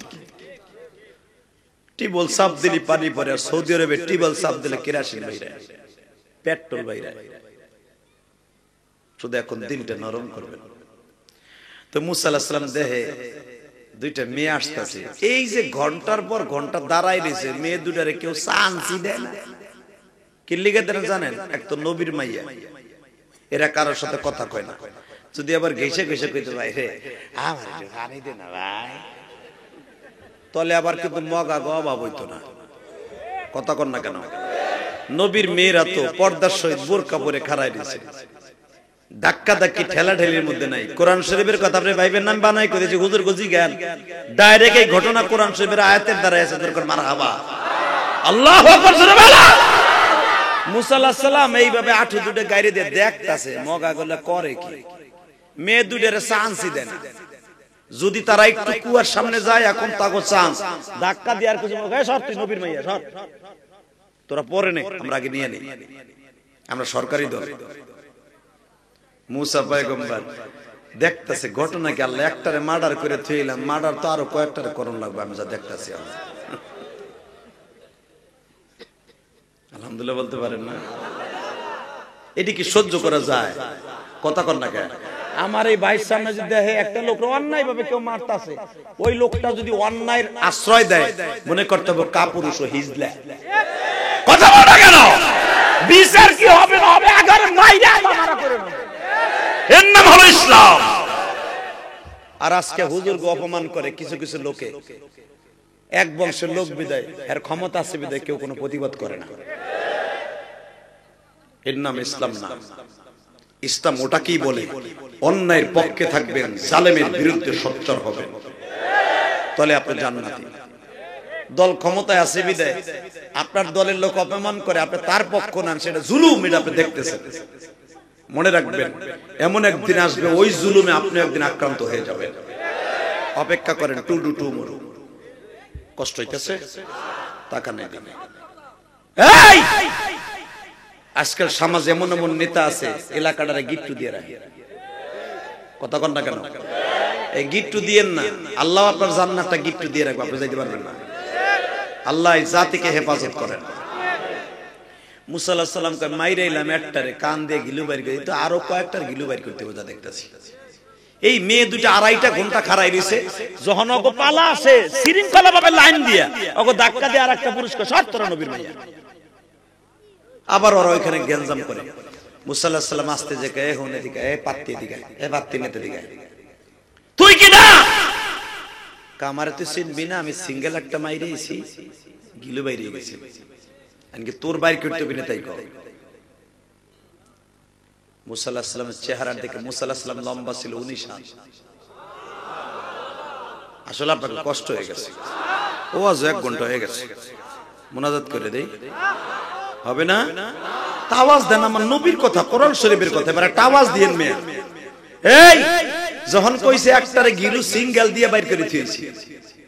টিবল সাপ দিলি পানি পরে, আর সৌদি আরবে টিবল সাপ দিলে কেরাসিন বাইরে, পেট্রোল বাইরে। শুধু এখন দিনটা নরম করবেন। তো মূসা আলাইহিস সালাম দেহে দুইটা মেয়ে আসতেছে, এই যে ঘন্টার পর ঘন্টা দাঁড়াই রয়েছে, মেয়ে দুটারে কেউ চান্সই দেয় না। কি লিগে দেন জানেন? এক তো নবীর মাইয়া, এরা কারোর সাথে কথা কয় না। যদি আবার ঘেসে ঘেসে কইতে ভাই রে আমার একটু পানি দে না ভাই, তাহলে আবার কিন্তু মগা গো অভাব হইতো না। কথা কর না কেন? নবীর মেয়েরা তো পর্দার সহিত বোরকা পরে খাড়াই দিয়েছে, ধাক্কা ধাক্কি ঠেলা ঠেলির মধ্যে নাই। কোরআন শরীফের কথা আপনি ভাইবের নাম বানাই করেছে, হুজুর গজি জ্ঞান ডাইরেক্ট এই ঘটনা কোরআন শরীফের আয়াতের দ্বারা এসে দরকার। মারহাবা, আল্লাহু আকবার। মূসা আলাইহিস সালাম এইভাবে আঠু দুটো গাইরে দিয়ে দেখতাছে মগা গুলা করে কি, মেয়ে দুটারে চান্সই দেন। যদি তারা একটু কুয়ার সামনে যায়, এখন তাকে চান্স ধাক্কা দিয়ে আর কিছু সর, তুই নবীর মাইয়া সর, তোরা পরে নে, আমরা আগে নিয়ে নি, আমরা সরকারি দল। মূসা পয়গম্বর দেখতেছে ঘটনা কি আল্লাহ একটারে মার্ডার করে থইলাম, মার্ডার তো আরো কয়েকটারে করণ লাগবে, আমি যা দেখতেছি। আলহামদুলিল্লাহ বলতে পারেন না? এটি কি সহ্য করা যায়? কথা কর না কেন? আমার এই ভাইয়ের সামনে যদি দেখে একটা লোক অন্যায় ভাবে কেউ মারতাছে, ওই লোকটা যদি অন্যায়ের আশ্রয় দেয়, মনে করতে হবে কাপুরুষ ও হিজলা। কথা বল না কেন? বিচার কি হবে না হবে আগে মাইরা মারা করে না, এর নাম হলো ইসলাম। আর আজকে হুজুরকে অপমান করে কিছু কিছু লোকে, এক বংশের লোক বিদায়, এর ক্ষমতা আছে বিদায় কেউ কোনো প্রতিবাদ করে না। এর নাম ইসলাম না। ইসলাম ওটাকেই বলে অন্যায়ের পক্ষে থাকবেন, জালেমের বিরুদ্ধে সোচ্চার হবেন, তাহলে আপনি জান্নাতি। দল ক্ষমতায় আছে বিদায় আপনার দলের লোক অপমান করে, আপনি তার পক্ষ নেন, সেটা জুলুম, এটা আপনি দেখতেছেন। মনে রাখবেন, এমন একদিন আসবে ওই জুলুমে আপনি একদিন আক্রান্ত হয়ে যাবেন। অপেক্ষা করেন, টু ডু টু মরু। কষ্ট হইতেছে? টাকা নেই দিনে। এই আজকাল সমাজে এমন এমন নেতা আছে, এলাকাটারে গিট্টু দিয়ে রাখে। কথা কন না কেন? এই গিট্টু দিয়েন না, আল্লাহ আপনার জান্নাতটা গিট্টু দিয়ে রাখবে, আপনি যাইতে পারবেন না। আল্লাহ জাতিকে হেফাজত করেন। মুসা আলাইহিস সালামকে মাইরে এলাম একটারে, কান দিয়ে গিলু বাইর করে, তো আরো কয়েকটার গিলু বাইর করতে বোঝা দেখতেছি। এই মেয়ে দুটো 2.5 ঘন্টা খাড়াই রইছে, যখন ওগো পালা আসে শৃঙ্খলা ভাবে লাইন দিয়া ওগো ধাক্কা দিয়ে আরেকটা পুরস্কার সত্তরা নবীর মাইয়া। আবার ওরা ওইখানে গ্যাঞ্জাম করে। মুসা আলাইহিস সালাম আসতে যে কে হন এদিকে, এ পাত্তি এদিকে, এ পাত্তি নেতে দিকে, তুই কি না কামারে তুই চিনবি না, আমি সিঙ্গেল একটা মাইরেছি, গিলু বাইরে গেছি, এমনকি তোর বাইর করতে হবে না, তাই কর। মুসা আলাইহিস সালামের চেহারার দিকে, মুসা আলাইহিস সালাম লম্বা ছিল 19 হাত। আসলে আপনার কষ্ট হয়ে গেছে, ও আজ 1 ঘন্টা হয়ে গেছে, মুনাজাত করে দেই হবে না? তাওয়াজ দেন, আমার নবীর কথা, কোরআন শরীফের কথা, এবার একটা আওয়াজ দিয়েন মেয়ে। এই যখন কইছে একটারে গিলু সিঙ্গেল দিয়ে বাইর করে দিয়েছি,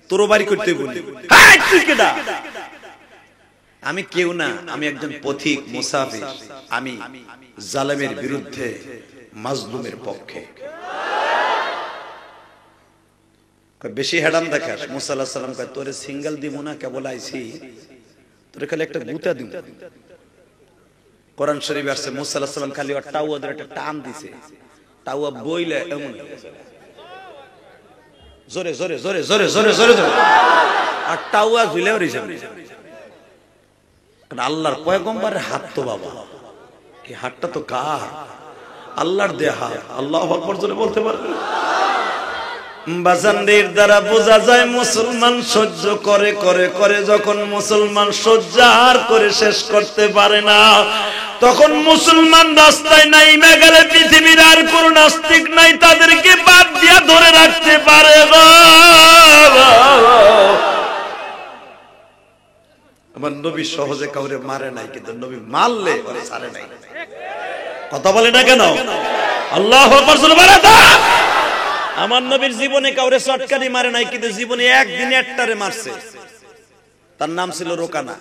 তোরও বাইর করতে বলি, এই তুই কেডা? আমি কেউ না, আমি একজন পথিক মুসাফির, আমি জালেমের বিরুদ্ধে, মাজলুমের পক্ষে। বেশি হেডাম দেখাস। মুসা আলাইহিস সালাম কয় তোরে সিঙ্গেল দিব না, কেবল আইছি তোরে খালি একটা গুতা দিব। কোরআন শরীফে আছে মুসা আলাইহিস সালাম খালি ওর টাওয়া ধরে একটা টান দিছে, টাওয়া বইলে এমন জোরে জোরে জোরে জোরে জোরে জোরে জোরে, আর টাওয়া ঝুলে রইছে। কারণ আল্লাহর পয়গম্বরের হাত তো বাবা, এই হাতটা তো কার? আল্লাহর দেয়া। আল্লাহু আকবার জোরে বলতে পারবেন? বাজানদের দ্বারা বোঝা যায় মুসলমান সহ্য করে করে করে, যখন মুসলমান সহ্য আর করে শেষ করতে পারে না, তখন মুসলমান রাস্তায় নাইমা গেলে পৃথিবীর আর কোন নাস্তিক নাই তাদেরকে বাদ দিয়া ধরে রাখতে পারে না। আমার নবী সহজে কাউরে মারে নাই, কিন্তু নবী মারলে ওরে ছাড়ে নাই। কথা বলে না কেন? আল্লাহু আকবার সুবহানাল্লাহ। আমার নবীর জীবনে কাউরে চটকানি মারে নাই, কিন্তু জীবনে একদিন একটারে মারছে, তার নাম ছিল রোকানা।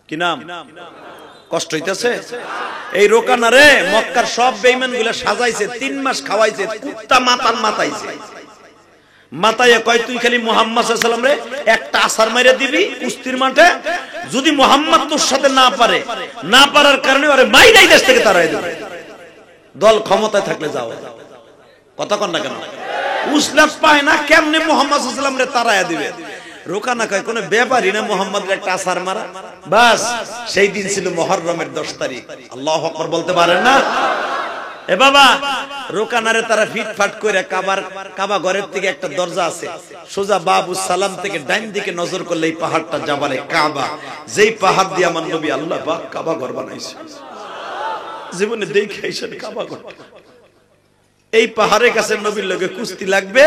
কি নাম? কষ্ট হইতেছে? এই রোকানা রে মক্কার সব বেঈমান গুলা সাজাইছে, 3 মাস খাওয়াইছে, কুত্তা মাতাল মাতাইছে। মাতাইয়া কয় তুই খালি মুহাম্মদ সাল্লাল্লাহু আলাইহি ওয়াসাল্লাম রে একটা আছাড় মাইরা দিবি কুস্তির মাঠে, যদি মুহাম্মদ তোর সাথে না পারে, না পারার কারণে ওরে মাইরাই দেশ থেকে তাড়াই দিবে। দল ক্ষমতায় থাকলে যাও। কথা কন না কেন? উসলাফ পায় না, কেমনে মুহাম্মদ সাল্লাল্লাহু আলাইহি ওয়াসাল্লাম রে তাড়াইয়া দিবে? রোকানা কয় কোন ব্যাপারই না মুহাম্মদের একটা আছাড় মারা। বাস সেই দিন ছিল মুহররমের 10 তারিখ। আল্লাহু আকবার বলতে পারেন না? এ বাবা, রোকানারে তারা ফিটফাট করে কাবা ঘরের থেকে একটা দরজা আছে, সোজা বাবু সালাম থেকে ডাইন দিকে নজর করলে এই পাহাড়টা জাবালে কাবা, যেই পাহাড় দিয়ে আমার নবী আল্লাহ পাক কাবা ঘর বানাইছে। জীবনে দেখে আইছেন কাবা ঘর। এই পাহাড়ের কাছে নবীর লগে কুস্তি লাগবে,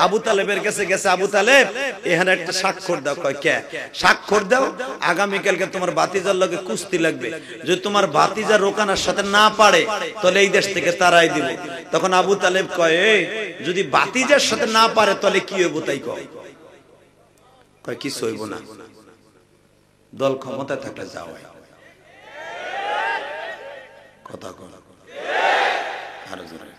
আবু তালেবের কাছে গেছে, আবু তালেব এখানে একটা স্বাক্ষর দাও। কয় কে? স্বাক্ষর দাও, আগামী কালকে তোমার ভাতিজার লগে কুস্তি লাগবে, যদি তোমার ভাতিজা রোকানার সাথে না পারে তাহলে এই দেশ থেকে তাড়াই দিব। তখন আবু তালেব কয় এই যদি ভাতিজার সাথে না পারে তাহলে কি হইব? তাই কয় কিছু হইব না, দল ক্ষমতায় থাকলে যাও। কথা কয় আরো জোরে।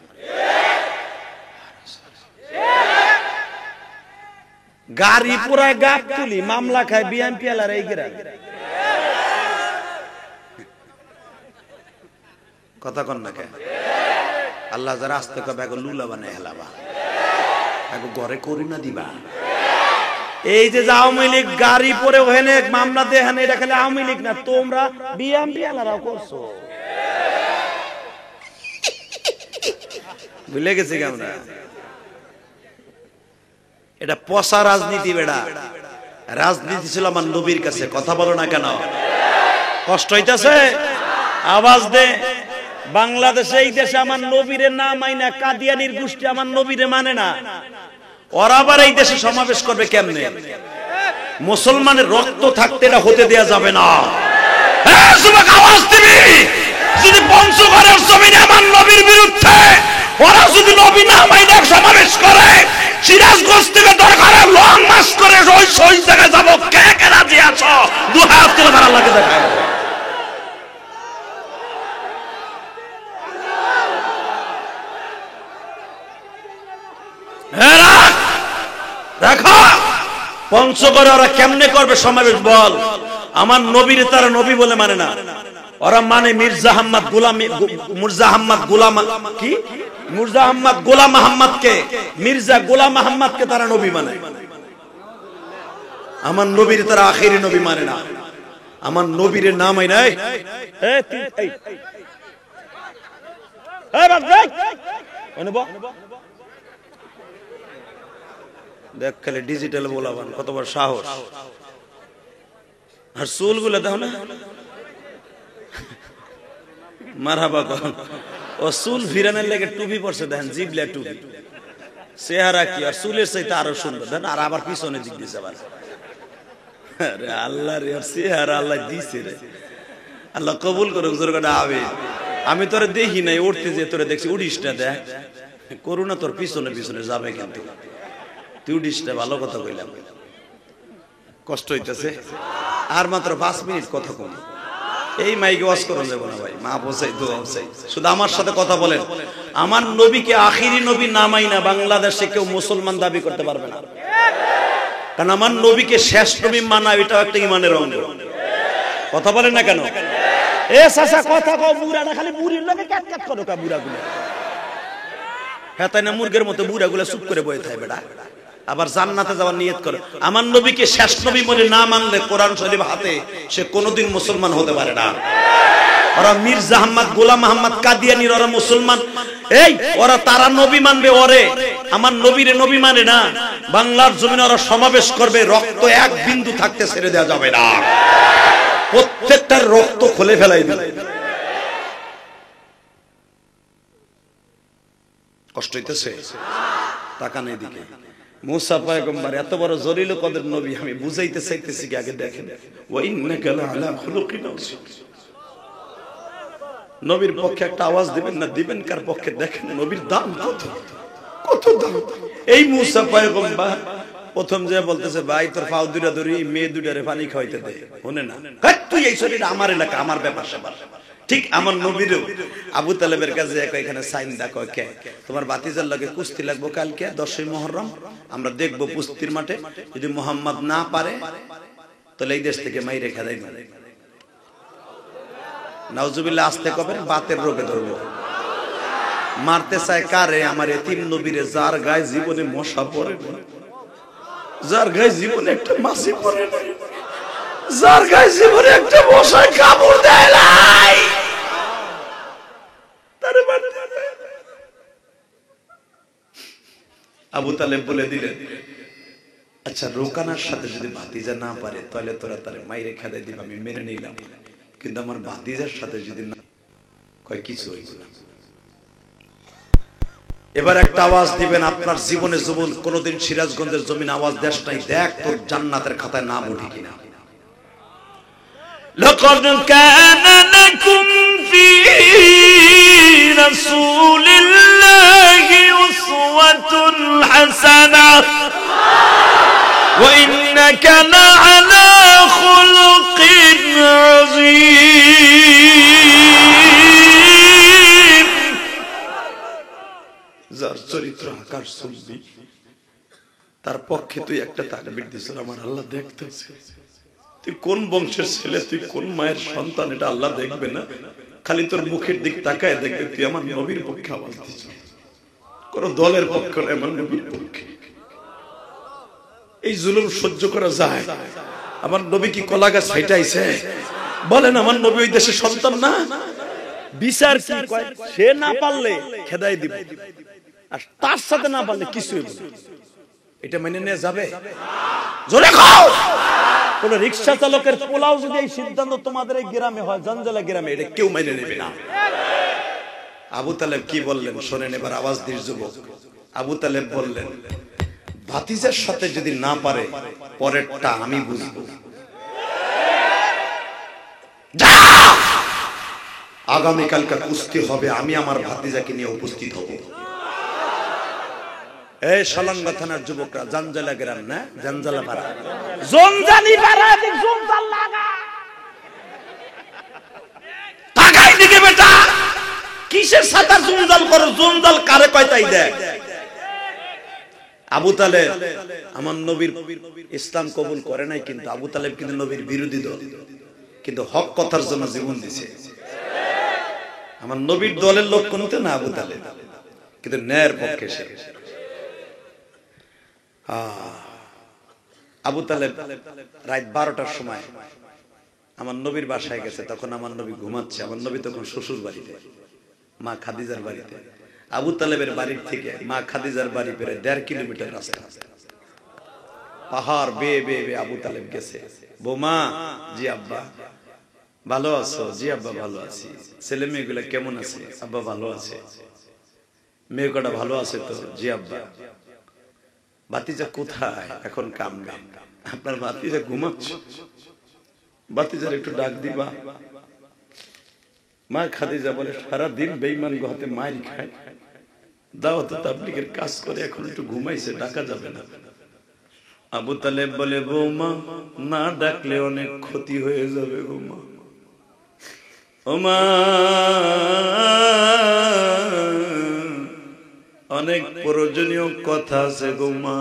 গাড়ি পুরায় গাপ তুলি মামলা খায় বিএমপি আলার এই গ্রাম কথা কন না কে আল্লাহ যারা আস্তে কবে লুলা বানায় হেলাবা আগে ঘরে করি না দিবা এই যে আওয়ামী লীগ গাড়ি পরে ওখানে মামলা দেখানে এটা খালি আওয়ামী লীগ না তোমরা বিএমপি আলারাও করছো ভুলে গেছি আমরা এটা পচা রাজনীতি বেড়া রাজনীতি ছিল আমার নবীর কাছে কথা বলো না কেন কষ্ট হইতাছে আওয়াজ দে বাংলাদেশে এই দেশে আমার নবীরে না মাইনা কাদিয়ানির গোষ্ঠী আমার নবীরে মানে না ওরা আবার এই দেশে সমাবেশ করবে কেমনে মুসলমানের রক্ত থাকতে এটা হতে দেয়া যাবে না যুবক আওয়াজ দিবি যদি পঞ্চগড়ের জমিনে আমার নবীর বিরুদ্ধে ওরা যদি নবী না মাইনা সমাবেশ করে সিরাজগঞ্জ থেকে দরকারে লং মার্চ করে ওই জায়গায় যাবো কে কে রাজি আছো দু হাত তুলে তারা লাগে দেখায় দেখো পঞ্চগড়ে ওরা কেমনে করবে সমাবেশ বল আমার নবীর তারা নবী বলে মানে না ওরা মানে মির্জা আহমদ গোলাম আহমদকে মির্জা গোলাম আহমদকে তারা নবী মানে আমার নবীর তারা আখেরি নবী মানে না আমার নবীর নাম হয় নাই দেখ খালি ডিজিটাল বলাবান কত বড় সাহস আর চুল গুলো দাও না মারহাবা কন ও চুল ফিরানোর লেগে টুপি পরছে দেখেন জিবলা টুপি চেহারা কি আর চুলের চাইতে আরো সুন্দর দেখেন আর আবার পিছনে দিক দিছে আবার আরে আল্লাহ রে চেহারা আল্লাহ দিছে রে আল্লাহ কবুল করুক জোর করে আমিন আমি তোরে দেখি নাই উঠতে যে তোরে দেখছি উড়িস না দেখ করুণা তোর পিছনে পিছনে যাবে কিন্তু তুই উড়িস না ভালো কথা কইলাম কষ্ট হইতেছে আর মাত্র 5 মিনিট কথা কম এই মাইকে ওয়াজ করুন যাবো না ভাই মা বসাই দোয়া বসাই শুধু আমার সাথে কথা বলেন আমার নবীকে আখিরি নবী নামাই না বাংলাদেশে কেউ মুসলমান দাবি করতে পারবে না কারণ আমার নবীকে শেষ নবী মানা এটাও একটা ইমানের অঙ্গ কথা বলেন না কেন এ চাচা কথা কও বুড়াটা খালি বুড়ির লগে ক্যাট ক্যাট করো কা বুড়াগুলো হ্যাঁ তাই না মুরগের মতো বুড়াগুলো চুপ করে বসে থাকে বেটা আবার জান্নাতে যাওয়ার নিয়ত করে আমার নবীকে শেষ নবী বলে না মানলে কোরআন শরীফ হাতে সে কোনোদিন মুসলমান হতে পারে না ওরা মির্জা আহমদ গোলাম আহমদ কাদিয়ানির ওরা মুসলমান এই ওরা তারা নবী মানবে ওরে আমার নবীরে নবী মানে না বাংলার জমিনে ওরা সমাবেশ করবে রক্ত এক বিন্দু থাকতে ছেড়ে দেওয়া যাবে না প্রত্যেকটার রক্ত খুলে ফেলাই দিবে কষ্ট হইতেছে তাকান এদিকে মুসা পয়গম্বর এত বড় জলিল কদর নবী আমি বুঝাইতে চাইতেছি কি আগে দেখেন ওয়া ইন্নাকা লাআলা খুলুকিন আযীম নবীর পক্ষে একটা আওয়াজ দিবেন না দিবেন কার পক্ষে দেখেন নবীর দাম কত কত দাম এই মুসা পয়গম্বর প্রথম যে বলতেছে ভাই তোর পাও দুইটা ধরি মেয়ে দুইটারে পানি খাওয়াইতে দে শুনে না তুই এই শরীর আমার এলাকা আমার ব্যাপার সেবার ঠিক আমার নবীরও আবু তালেবের কাছে এখানে সাইন দেখো কে তোমার ভাতিজার লগে কুস্তি লাগবো কালকে 10ই মুহররম আমরা দেখবো কুস্তির মাঠে যদি মুহাম্মদ না পারে তাহলে এই দেশ থেকে মাইরে খেদাই না নাউজুবিল্লাহ আস্তে কবেন বাতের রোগে ধরবো মারতে চায় কারে আমার এতিম নবীরে যার গায়ে জীবনে মশা পড়ে যার গায়ে জীবনে একটা মাছি পড়ে না যার গায়ে জীবনে একটা মশায় কামড় দেয় নাই আবু তালেব বলে দিলেন আচ্ছা রোকানার সাথে যদি ভাতিজা না পারে তাহলে তোরা তারে মাইরে খেদাই দিবে আমি মেনে নিলাম কিন্তু আমার ভাতিজার সাথে যদি না কয় কিছু হইব না এবার একটা আওয়াজ দিবেন আপনার জীবনে জীবন কোনোদিন সিরাজগঞ্জের জমিন আওয়াজ দেশ নাই দেখ তোর জান্নাতের খাতায় নাম উঠে কিনা لقد كان لكم في رسول الله أسوة حسنة وإنك لعلى خلق عظيم যার চরিত্র আকাশ চুম্বি তার পক্ষে তুই একটা তাকবীর দিছ, আমার আল্লাহ দেখতেছে তুই কোন বংশের ছেলে, তুই কোন মায়ের সন্তান, এটা আল্লাহ দেখবে না? খালি তোর মুখের দিক তাকায় দেখবে তুই আমার নবীর পক্ষে আওয়াজ দিছ, কোন দলের পক্ষে নয়, আমার নবীর পক্ষে। এই জুলুম সহ্য করা যায়? আমার নবী কি কলা গাছ ফাইটাইছে? বলেন আমার নবী ওই দেশের সন্তান না? বিচার কি কয়? সে না পারলে খেদাই দিবে, আর তার সাথে না পারলে কিছুই বলবে। এটা মেনে নেওয়া যাবে? জোরে খাও। কোন রিকশা চালকের পোলাও যদি এই সিদ্ধান্ত তোমাদের এই গ্রামে হয়, জঞ্জালা গ্রামে, এটা কেউ মেনে নেবে না। আবু তালেব কি বললেন শোনেন, এবার আওয়াজ দিয়ে যুবক। আবু তালেব বললেন, ভাতিজার সাথে যদি না পারে পরেরটা আমি বুঝবো। আগামীকালকার কুস্তি হবে, আমি আমার ভাতিজাকে নিয়ে উপস্থিত হব। এই সালাঙ্গা থানার যুবকরা, জানজালা গ্রাম না, জানজালা পাড়া, জনজানি পাড়া, জনজাল লাগা টাকাই দিকে বেটা, কিসের সাথে জনজাল করো? জনজাল কারে কয় তাই দেখ। আবু তালেব আমার নবীর ইসলাম কবুল করে নাই, কিন্তু আবু তালেব কিন্তু নবীর বিরোধী দল, কিন্তু হক কথার জন্য জীবন দিছে। আমার নবীর দলের লোক কোনতে না আবু তালেব, কিন্তু ন্যায়ের পক্ষে সে। আবু তালেব রাত 12টার সময় আমার নবীর বাসায় গেছে, তখন আমার নবী ঘুমাচ্ছে। আমার নবী তখন শ্বশুর বাড়িতে, মা খাদিজার বাড়িতে। আবু তালেবের বাড়ির থেকে মা খাদিজার বাড়ি প্রায় 1.5 কিলোমিটার রাস্তা। পাহাড় বেয়ে বেয়ে বেয়ে আবু তালেব গেছে। বোমা, জি আব্বা ভালো আছো? জি আব্বা ভালো আছি। ছেলে মেয়েগুলা কেমন আছে? আব্বা ভালো আছে। মেয়ে কটা ভালো আছে তো? জি আব্বা। ভাতিজা কোথায়? এখন কামবে। আপনার ভাতিজা ঘুমাচ্ছে, ভাতিজার একটু ডাক দিবা। মা খাদিজা বলে, সারাদিন বেঈমান হাতে মাইর খায়, দাওয়াত তাবলীগের কাজ করে, এখন একটু ঘুমাইছে, ডাকা যাবে না। আবু তালেব বলে, বৌমা না ডাকলে অনেক ক্ষতি হয়ে যাবে গো মা। ও মা, অনেক প্রয়োজনীয় কথা আছে গো মা।